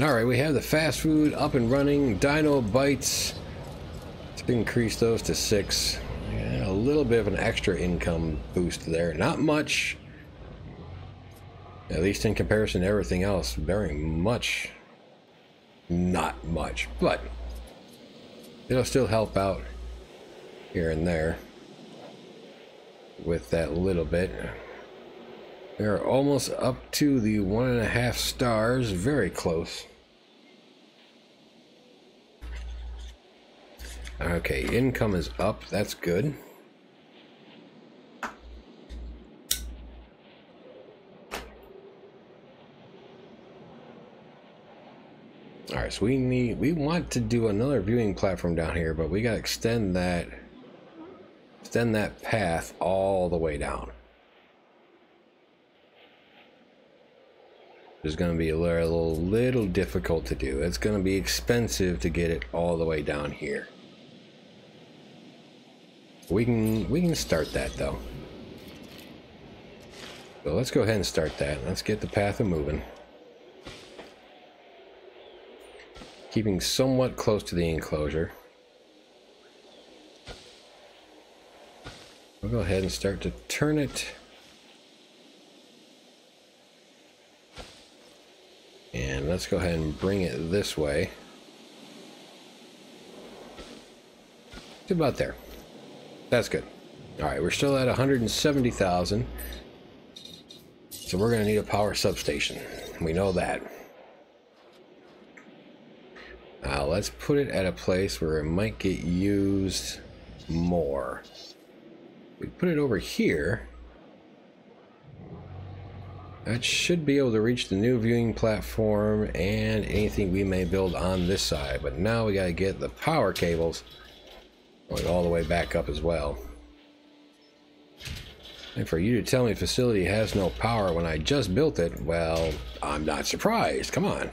Alright, we have the fast food up and running. Dino bites. Let's increase those to 6. Yeah, a little bit of an extra income boost there. Not much. At least in comparison to everything else. Very much. Not much. But it'll still help out here and there with that little bit. We're almost up to the 1.5 stars. Very close. Okay, income is up. That's good. Alright, so we want to do another viewing platform down here, but we gotta extend that path all the way down. It's going to be a little difficult to do. It's going to be expensive to get it all the way down here. We can start that though. So let's go ahead and start that. Let's get the path moving. Keeping somewhat close to the enclosure. We'll go ahead and start to turn it. And let's go ahead and bring it this way. It's about there. That's good. Alright, we're still at 170,000. So we're going to need a power substation. We know that. Now let's put it at a place where it might get used more. We put it over here. That should be able to reach the new viewing platform and anything we may build on this side. But now we got to get the power cables going all the way back up as well. And for you to tell me facility has no power when I just built it, well, I'm not surprised. Come on.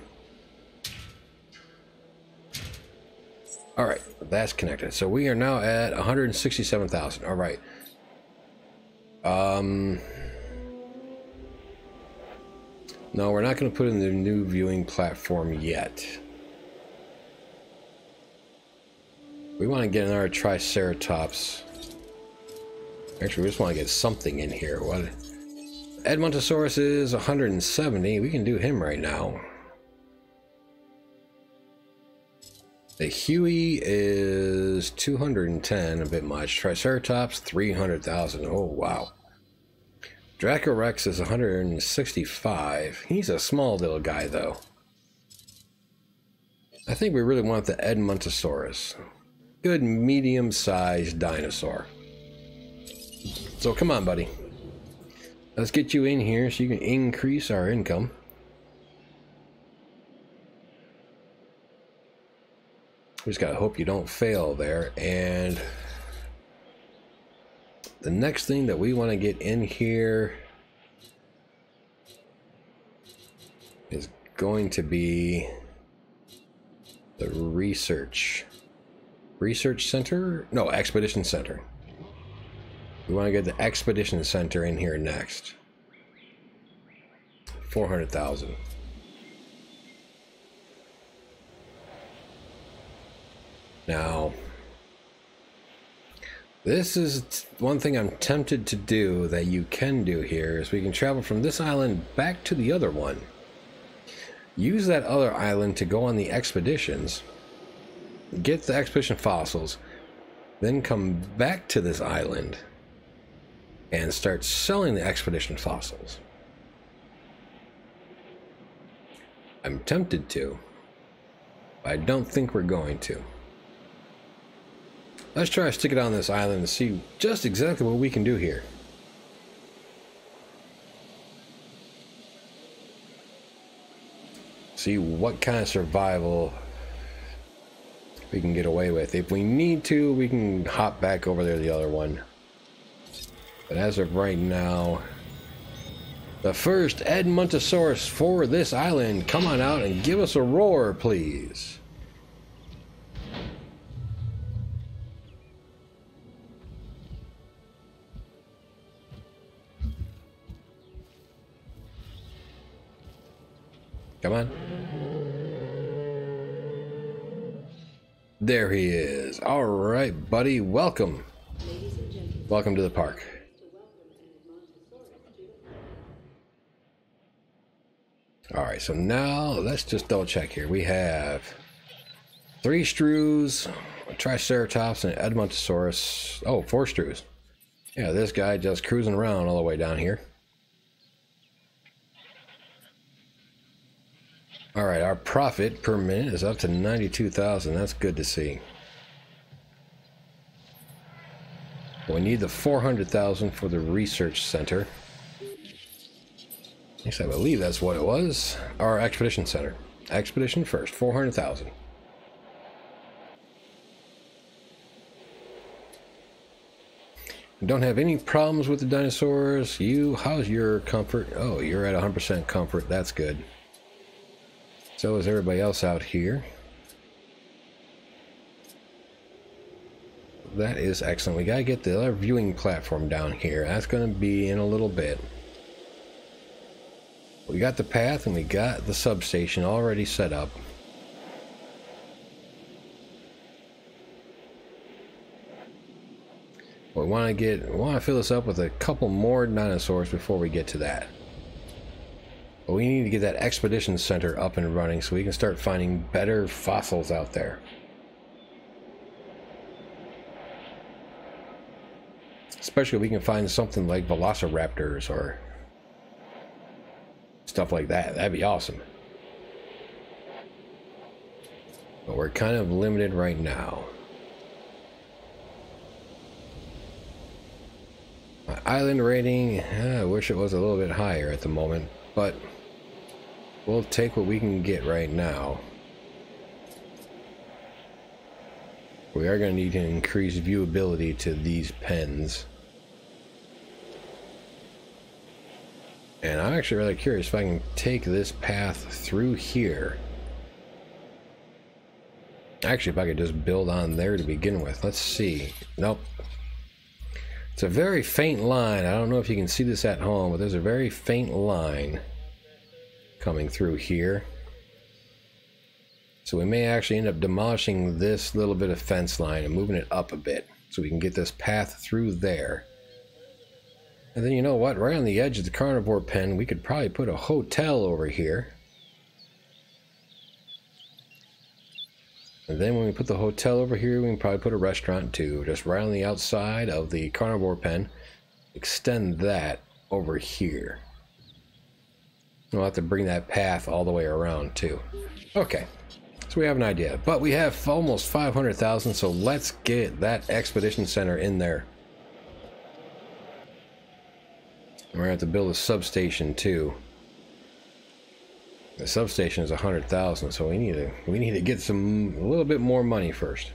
Alright, that's connected. So we are now at 167,000. Alright. No, we're not going to put in the new viewing platform yet. We want to get another Triceratops. Actually, we just want to get something in here. What? Edmontosaurus is 170. We can do him right now. The Huey is 210, a bit much. Triceratops, 300,000. Oh, wow. Dracorex is 165. He's a small little guy, though. I think we really want the Edmontosaurus. Good medium-sized dinosaur. So come on, buddy. Let's get you in here so you can increase our income. We just gotta hope you don't fail there. And the next thing that we want to get in here is going to be the research center? No, expedition center. We want to get the expedition center in here next. 400,000. Now, this is one thing I'm tempted to do that you can do here is we can travel from this island back to the other one. Use that other island to go on the expeditions. Get the expedition fossils. Then come back to this island and start selling the expedition fossils. I'm tempted to, but I don't think we're going to. Let's try to stick it on this island and see just exactly what we can do here. See what kind of survival we can get away with. If we need to, we can hop back over there to the other one. But as of right now, the first Edmontosaurus for this island, come on out and give us a roar, please. Come on. There he is. All right, buddy. Welcome. Welcome to the park. All right, so now let's just double check here. We have 3 Strews, a Triceratops, and an Edmontosaurus. Oh, 4 Strews. Yeah, this guy just cruising around all the way down here. All right, our profit per minute is up to 92,000. That's good to see. We need the 400,000 for the research center. At least I believe that's what it was. Our expedition center. Expedition first, 400,000. Don't have any problems with the dinosaurs. How's your comfort? Oh, you're at 100% comfort. That's good. So is everybody else out here. That is excellent. We gotta get the other viewing platform down here. That's gonna be in a little bit. We got the path and we got the substation already set up. We want to fill this up with a couple more dinosaurs before we get to that. But we need to get that expedition center up and running so we can start finding better fossils out there. Especially if we can find something like velociraptors or stuff like that. That'd be awesome. But we're kind of limited right now. My island rating, I wish it was a little bit higher at the moment, but we'll take what we can get right now. We are going to need to increase viewability to these pens. And I'm actually rather curious if I can take this path through here. Actually, if I could just build on there to begin with. Let's see. Nope. It's a very faint line. I don't know if you can see this at home, but there's a very faint line coming through here. So we may actually end up demolishing this little bit of fence line and moving it up a bit so we can get this path through there. And then you know what? Right on the edge of the carnivore pen, we could probably put a hotel over here. And then when we put the hotel over here, we can probably put a restaurant too, just right on the outside of the carnivore pen. Extend that over here. We'll have to bring that path all the way around too. Okay. So we have an idea, but we have almost 500,000, so let's get that expedition center in there. We're gonna have to build a substation too. The substation is 100,000, so we need to get a little bit more money first.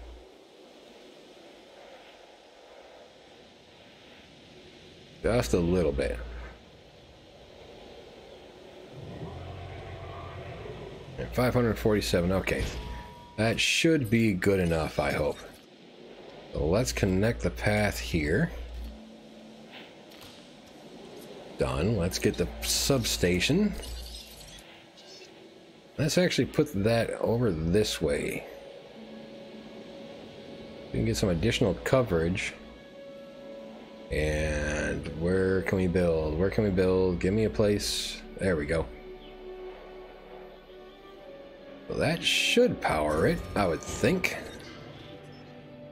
Just a little bit. And 547, okay. That should be good enough, I hope. So let's connect the path here. Done. Let's get the substation. Let's actually put that over this way. We can get some additional coverage. And where can we build? Where can we build? Give me a place. There we go. Well, that should power it, I would think.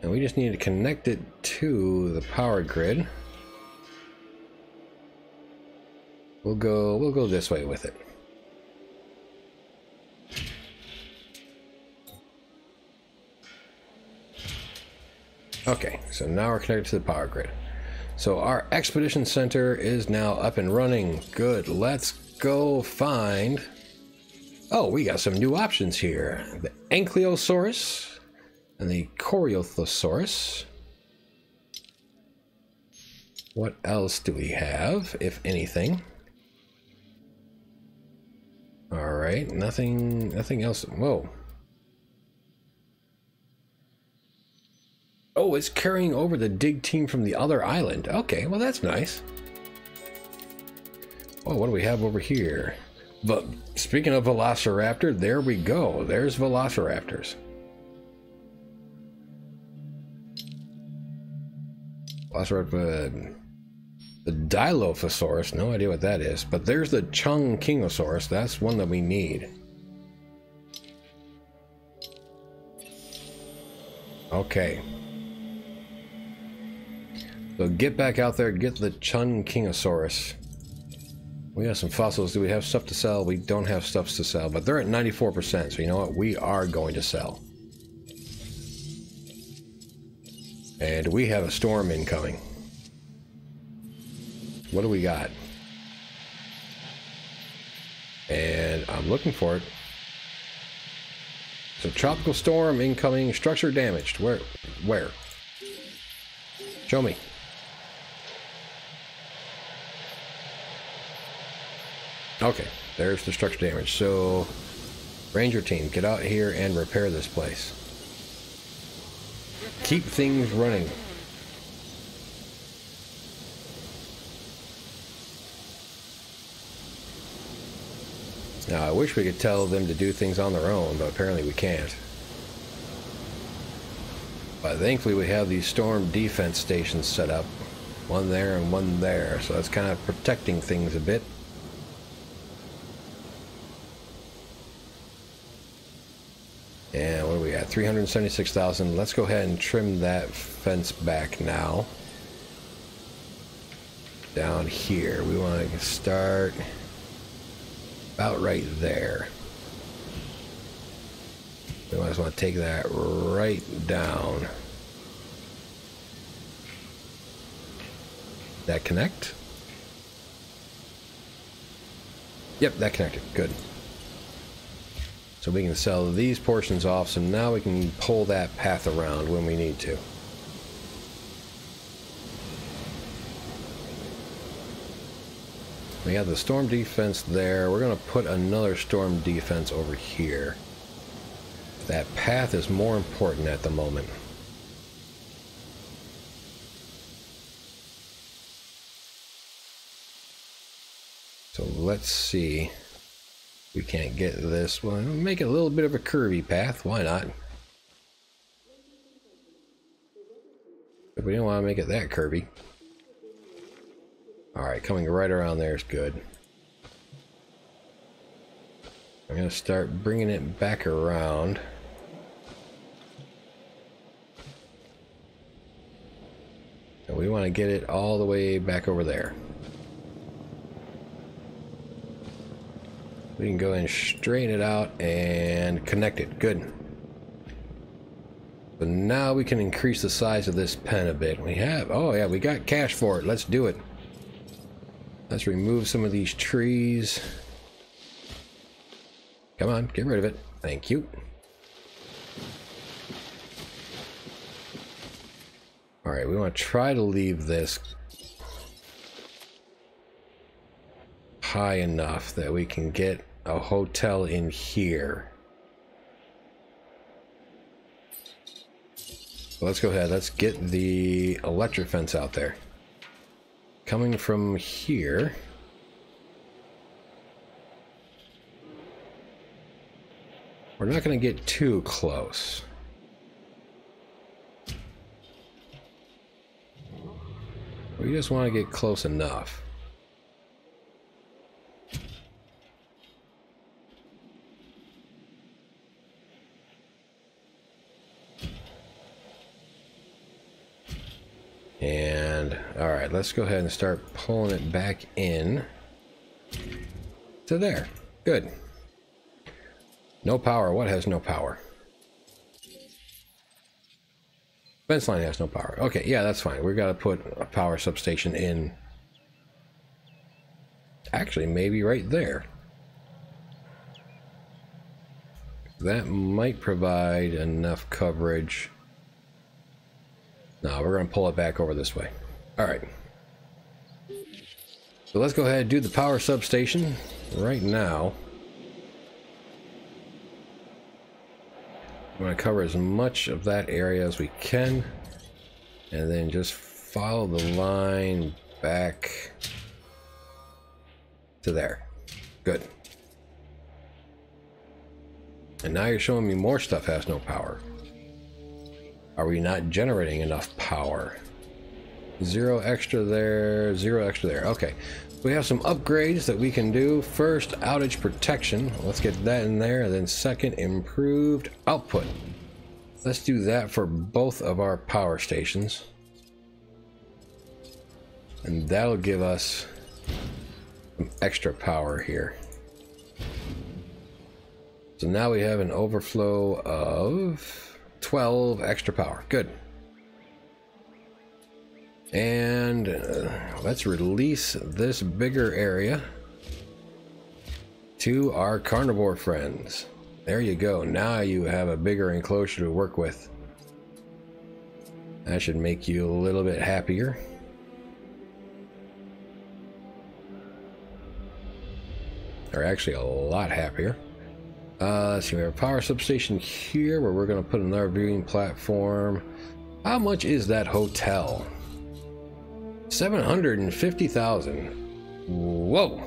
And we just need to connect it to the power grid. We'll go this way with it. Okay, so now we're connected to the power grid. So our expedition center is now up and running. Good. Let's go find... Oh, we got some new options here. The Ankylosaurus and the Corythosaurus. What else do we have, if anything? All right, nothing else. Whoa. Oh, it's carrying over the dig team from the other island. Okay, well that's nice. Oh, what do we have over here? But speaking of Velociraptor, there we go. There's Velociraptors. Velociraptor, the Dilophosaurus, no idea what that is. But there's the Chungkingosaurus. That's one that we need. Okay. So get back out there, get the Chungkingosaurus. We got some fossils. Do we have stuff to sell? We don't have stuff to sell, but they're at 94%, so you know what? We are going to sell. And we have a storm incoming. What do we got? And I'm looking for it. So tropical storm incoming, structure damaged. Where? Show me. Okay, there's the structure damage. So, Ranger team, get out here and repair this place. Keep things running. Now, I wish we could tell them to do things on their own, but apparently we can't. But thankfully we have these storm defense stations set up. One there and one there, so that's kind of protecting things a bit. And what do we got? 376,000. Let's go ahead and trim that fence back now. Down here. We want to start about right there. We might as well take that right down. That connect? Yep, that connected. Good. So we can sell these portions off, so now we can pull that path around when we need to. We have the storm defense there. We're going to put another storm defense over here. That path is more important at the moment. So let's see. We can't get this one. Make it a little bit of a curvy path. Why not? But we don't want to make it that curvy. Alright, coming right around there is good. I'm going to start bringing it back around. And we want to get it all the way back over there. We can go and straighten it out and connect it. Good. But now we can increase the size of this pen a bit. We have, oh yeah, we got cash for it. Let's do it. Let's remove some of these trees. Come on, get rid of it. Thank you. All right, we want to try to leave this high enough that we can get a hotel in here. So let's go ahead. Let's get the electric fence out there. Coming from here. We're not going to get too close. We just want to get close enough. And all right, let's go ahead and start pulling it back in to there. Good. No power. What has no power? Fence line has no power. Okay, yeah, that's fine. We've got to put a power substation in. Actually, maybe right there. That might provide enough coverage. No, we're going to pull it back over this way. All right. So let's go ahead and do the power substation right now. I'm going to cover as much of that area as we can. And then just follow the line back to there. Good. And now you're showing me more stuff has no power. Are we not generating enough power? 0 extra there, 0 extra there. Okay. We have some upgrades that we can do. First, outage protection. Let's get that in there. And then second, improved output. Let's do that for both of our power stations. And that'll give us some extra power here. So now we have an overflow of 12 extra power. Good. And let's release this bigger area to our carnivore friends. There you go. Now you have a bigger enclosure to work with. That should make you a little bit happier. Or actually a lot happier. Let's see, we have a power substation here where we're going to put another viewing platform. How much is that hotel? 750,000. Whoa,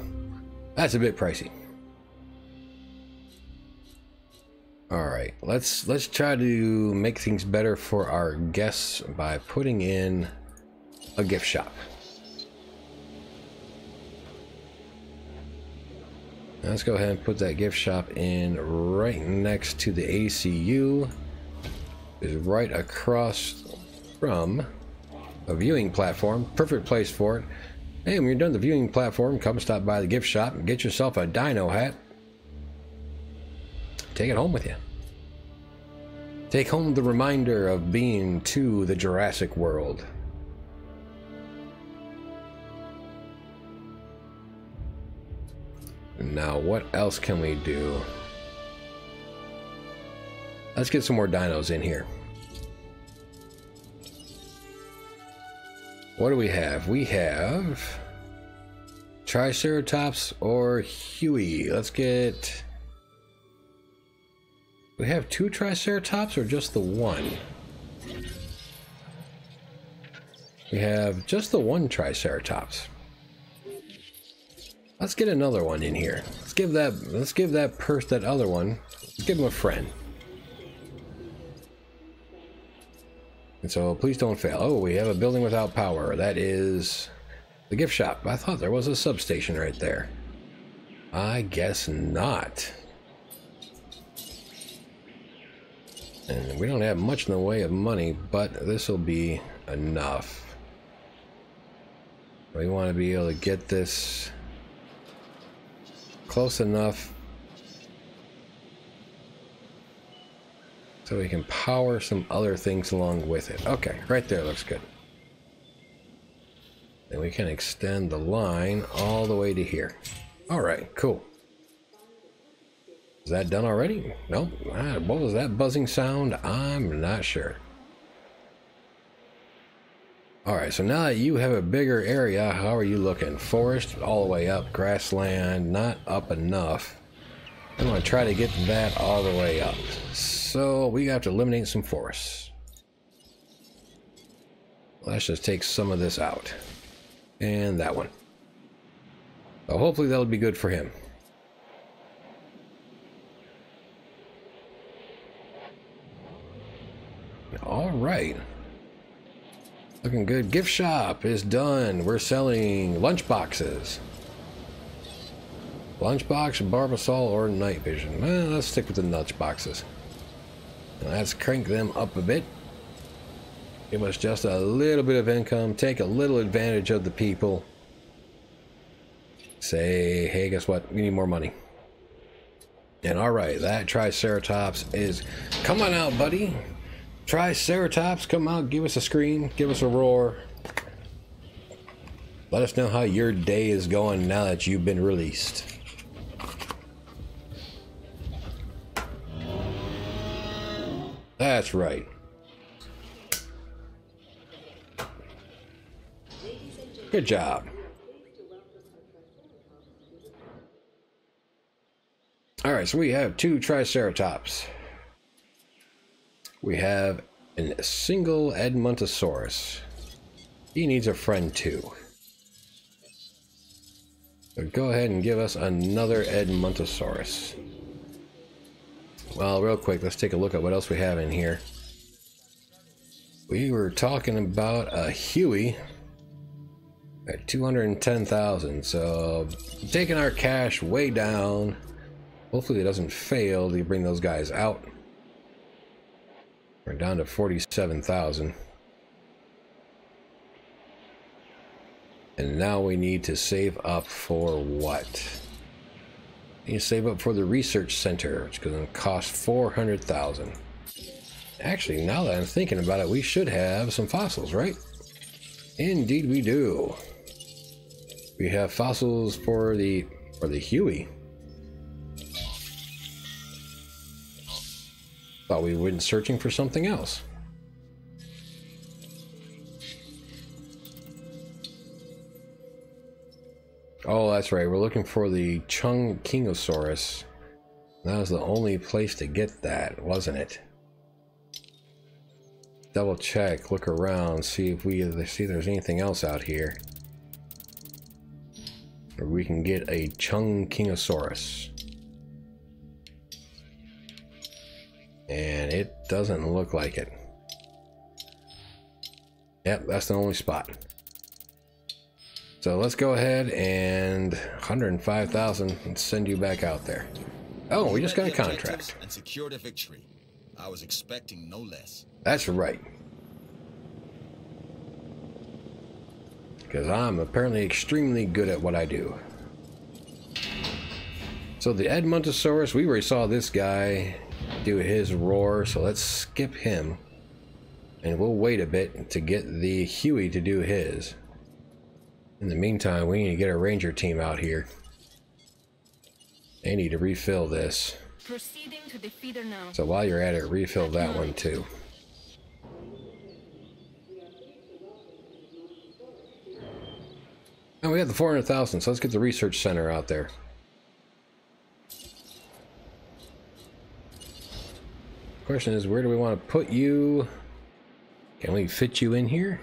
that's a bit pricey. All right, let's try to make things better for our guests by putting in a gift shop. Let's go ahead and put that gift shop in right next to the ACU. Is right across from a viewing platform. Perfect place for it. Hey, when you're done the viewing platform, come stop by the gift shop and get yourself a dino hat. Take it home with you. Take home the reminder of being to the Jurassic World. Now, what else can we do? Let's get some more dinos in here. What do we have? We have Triceratops or Huey. Let's get... We have 2 Triceratops or just the 1? We have just the 1 Triceratops. Let's get another one in here. Let's give that person, that other one, let's give him a friend. And so please don't fail. Oh, we have a building without power. That is the gift shop. I thought there was a substation right there. I guess not. And we don't have much in the way of money, but this will be enough. We want to be able to get this close enough so we can power some other things along with it. Okay, right there looks good. And we can extend the line all the way to here. All right, cool. Is that done already? Nope. What was that buzzing sound? I'm not sure. Alright, so now that you have a bigger area, how are you looking? Forest all the way up, grassland, not up enough. I'm going to try to get that all the way up. So we have to eliminate some forests. Let's just take some of this out. And that one. So hopefully that'll be good for him. Alright. Looking good. Gift shop is done. We're selling lunch boxes. Lunchbox, Barbasol, or night vision. Well, let's stick with the lunch boxes. Let's crank them up a bit. Give us just a little bit of income. Take a little advantage of the people. Say, hey, guess what? We need more money. And alright, that Triceratops is... Come on out, buddy. Triceratops, come out, give us a scream, give us a roar. Let us know how your day is going now that you've been released. That's right. Good job. Alright, so we have 2 Triceratops. We have a single Edmontosaurus. He needs a friend too. So go ahead and give us another Edmontosaurus. Well, real quick, let's take a look at what else we have in here. We were talking about a Huey at 210,000. So taking our cash way down. Hopefully it doesn't fail to bring those guys out. We're down to 47,000. And now we need to save up for what? We need to save up for the research center, which is going to cost 400,000. Actually, now that I'm thinking about it, we should have some fossils, right? Indeed we do. We have fossils for the Huey. Thought we went searching for something else. Oh, that's right. We're looking for the Chungkingosaurus. That was the only place to get that, wasn't it? Double check, look around, see if there's anything else out here. Or we can get a Chungkingosaurus. And it doesn't look like it. Yep, that's the only spot. So let's go ahead and 105,000 and send you back out there. Oh, we just got a contract. And secured a victory. I was expecting no less. That's right. Because I'm apparently extremely good at what I do. So the Edmontosaurus, we already saw this guy do his roar, so let's skip him. And we'll wait a bit to get the Huey to do his. In the meantime, we need to get a ranger team out here. They need to refill this. Proceeding to the feeder now. So while you're at it, refill that one too. And we got the 400,000, so let's get the research center out there. Question is, where do we want to put you? Can we fit you in here?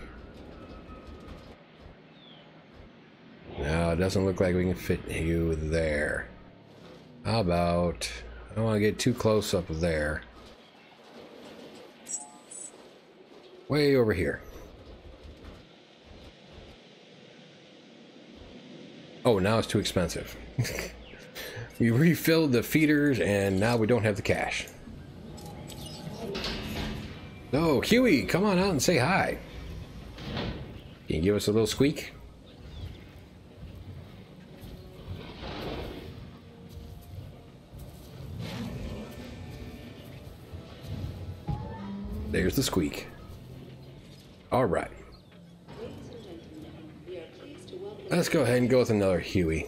No, doesn't look like we can fit you there. How about... I don't want to get too close up there. Way over here. Oh, now it's too expensive. We refilled the feeders and now we don't have the cash. No, Huey, come on out and say hi. Can you give us a little squeak? There's the squeak. All right. Let's go ahead and go with another Huey.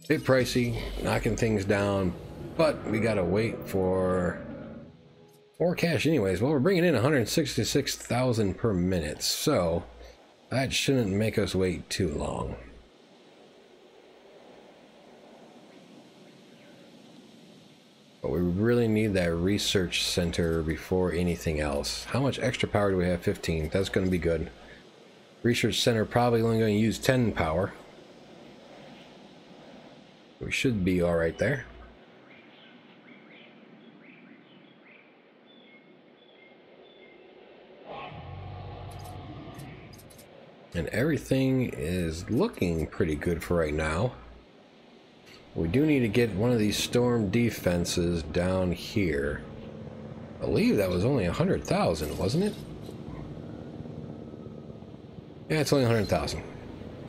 Bit pricey, knocking things down, but we gotta wait for more cash anyways. Well, we're bringing in 166,000 per minute, so that shouldn't make us wait too long. But we really need that research center before anything else. How much extra power do we have? 15. That's going to be good. Research center probably only going to use 10 power. We should be all right there. And everything is looking pretty good for right now. We do need to get one of these storm defenses down here. I believe that was only 100,000, wasn't it? Yeah, it's only 100,000.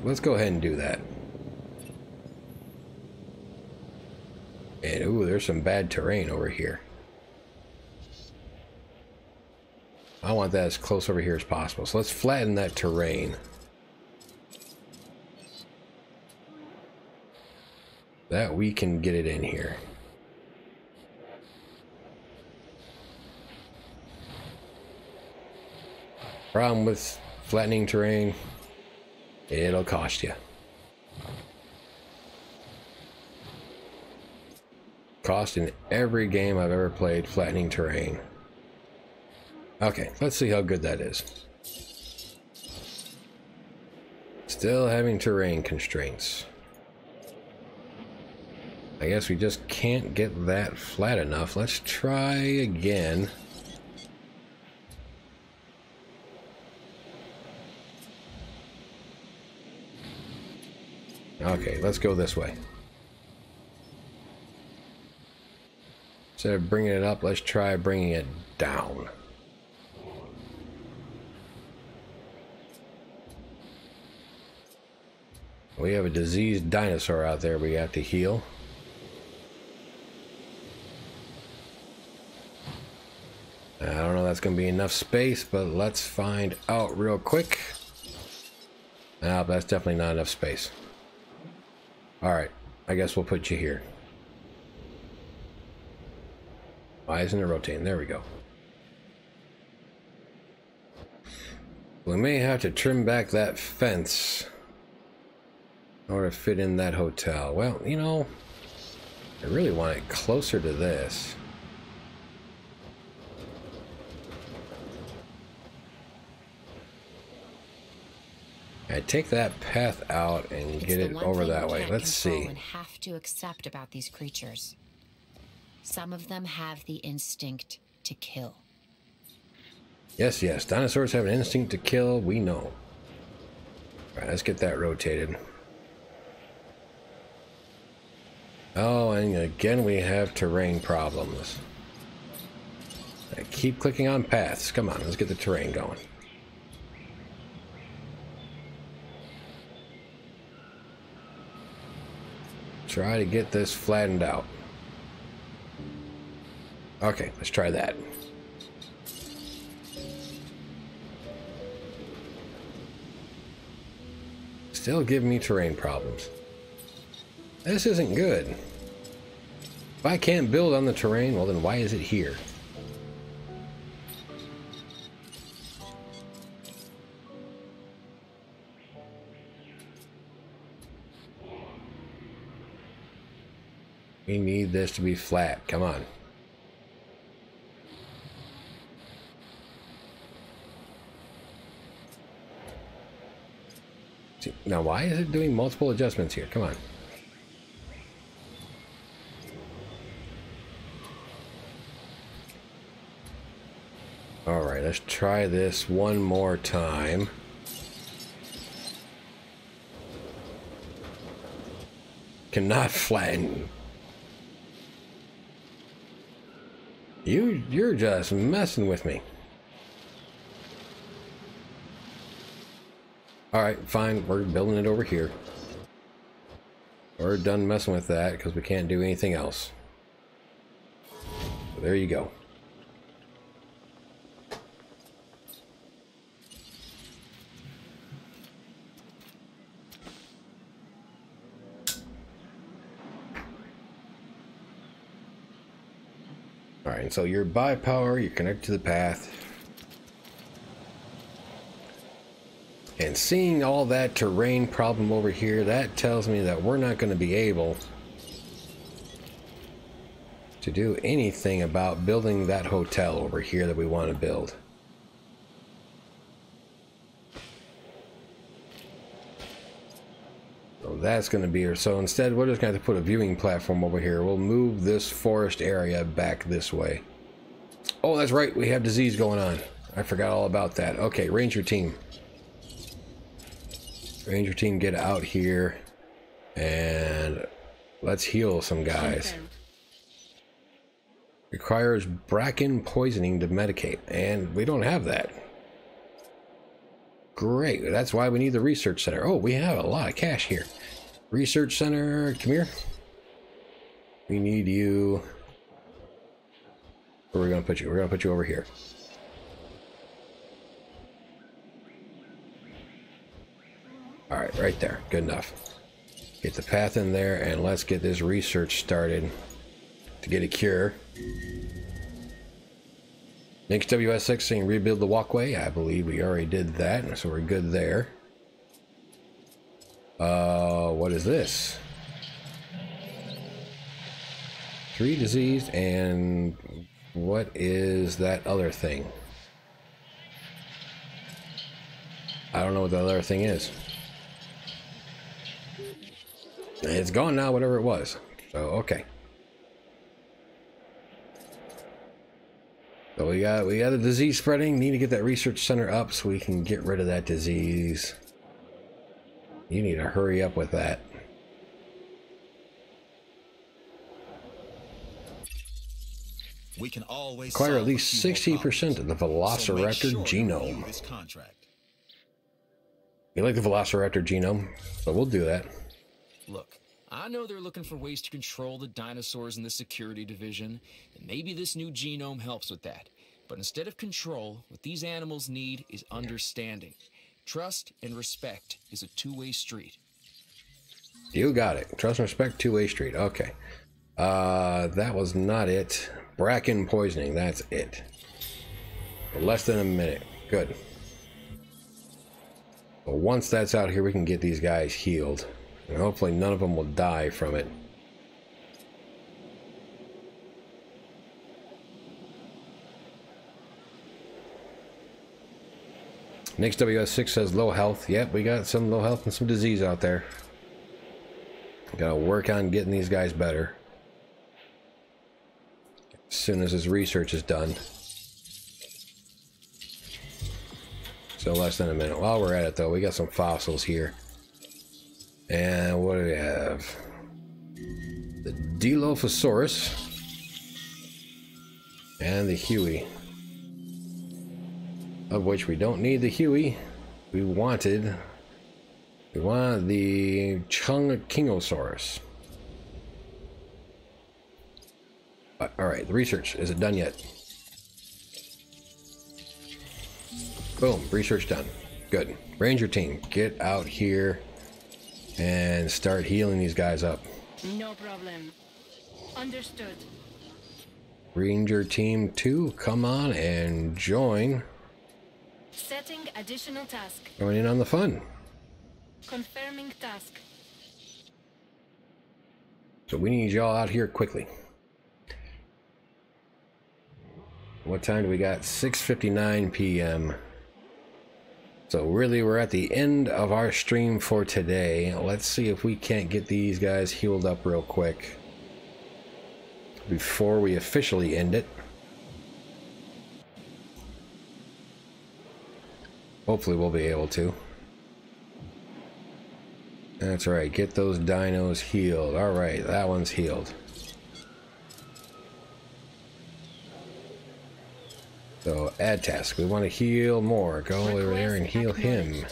Let's go ahead and do that. And ooh, there's some bad terrain over here. I want that as close over here as possible. So let's flatten that terrain. That we can get it in here. Problem with flattening terrain, it'll cost you. Cost in every game I've ever played, flattening terrain. Okay, let's see how good that is. Still having terrain constraints. I guess we just can't get that flat enough. Let's try again. Okay, let's go this way. Instead of bringing it up, let's try bringing it down. We have a diseased dinosaur out there we have to heal. I don't know if that's going to be enough space, but let's find out real quick. Nope, that's definitely not enough space. Alright, I guess we'll put you here. Why isn't it rotating? There we go. We may have to trim back that fence in order to fit in that hotel. Well, you know, I really want it closer to this. I take that path out and get it over that way. Let's see. And have to accept about these creatures. Some of them have the instinct to kill. Yes, yes. Dinosaurs have an instinct to kill. We know. All right, let's get that rotated. Oh, and again we have terrain problems. I keep clicking on paths. Come on, let's get the terrain going. Try to get this flattened out. Okay, let's try that. Still giving me terrain problems. This isn't good. If I can't build on the terrain, well then why is it here? We need this to be flat. Come on. See, Now, why is it doing multiple adjustments here? Come on. Alright, let's try this one more time. Cannot flatten. You're just messing with me. Alright, fine. We're building it over here. We're done messing with that because we can't do anything else. So there you go. Alright, so you're by power, you're connected to the path. And seeing all that terrain problem over here, that tells me that we're not going to be able to do anything about building that hotel over here that we want to build. So that's going to be her. So instead, we're just going to have to put a viewing platform over here. We'll move this forest area back this way. Oh, that's right. We have disease going on. I forgot all about that. Okay, Ranger team. Ranger team, get out here and let's heal some guys. Requires bracken poisoning to medicate, and we don't have that. Great, that's why we need the research center. Oh, we have a lot of cash here. Research center, come here. We need you. Where are we gonna put you? We're gonna put you over here. Alright, right there. Good enough. Get the path in there and let's get this research started to get a cure. Next WS6 saying rebuild the walkway. I believe we already did that, so we're good there. What is this? 3 diseased, and what is that other thing? I don't know what that other thing is. It's gone now, whatever it was. So, okay. So we got a disease spreading. Need to get that research center up so we can get rid of that disease. You need to hurry up with that. We can always acquire at least 60% of the Velociraptor genome. You like the Velociraptor genome, so we'll do that. Look, I know they're looking for ways to control the dinosaurs in the security division, and maybe this new genome helps with that. But instead of control, what these animals need is understanding. Trust and respect is a two-way street. You got it. Trust and respect, two-way street. Okay. That was not it. Bracken poisoning, that's it. Less than a minute. Good. But once that's out here, we can get these guys healed. And hopefully none of them will die from it. Next WS6 says low health. Yep, we got some low health and some disease out there. Gotta work on getting these guys better. As soon as his research is done. So less than a minute. While we're at it though, we got some fossils here. And what do we have? The Dilophosaurus and the Huey, of which we don't need the Huey. We wanted the Chungkingosaurus. All right, the research, is it done yet? Boom, research done. Good. Ranger team, get out here and start healing these guys up. No problem. Understood. Ranger team 2, come on and join. Setting additional task. Join in on the fun. Confirming task. So we need y'all out here quickly. What time do we got? 6:59 p.m. So really, we're at the end of our stream for today. Let's see if we can't get these guys healed up real quick before we officially end it. Hopefully we'll be able to. That's right, get those dinos healed. Alright, that one's healed. So, add task. We want to heal more. Go over there and heal him.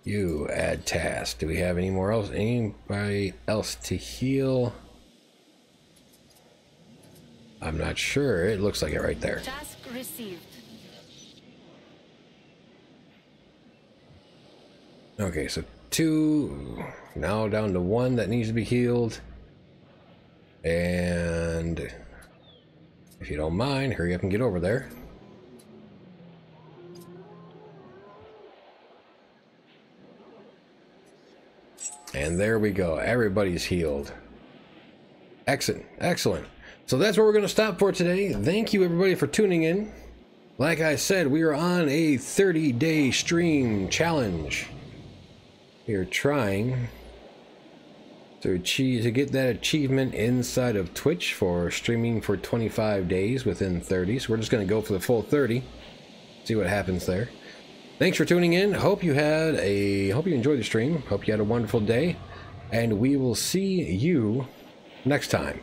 You, add task. Do we have any more else? Anybody else to heal? I'm not sure. It looks like it right there. Task received. Okay, so 2, now down to 1 that needs to be healed. And if you don't mind, hurry up and get over there. And there we go. Everybody's healed. Excellent, excellent. So that's where we're going to stop for today. Thank you everybody for tuning in. Like I said, we are on a 30-day stream challenge. We are trying to get that achievement inside of Twitch for streaming for 25 days within 30. So we're just going to go for the full 30. See what happens there. Thanks for tuning in. Hope you enjoyed the stream. Hope you had a wonderful day. And we will see you next time.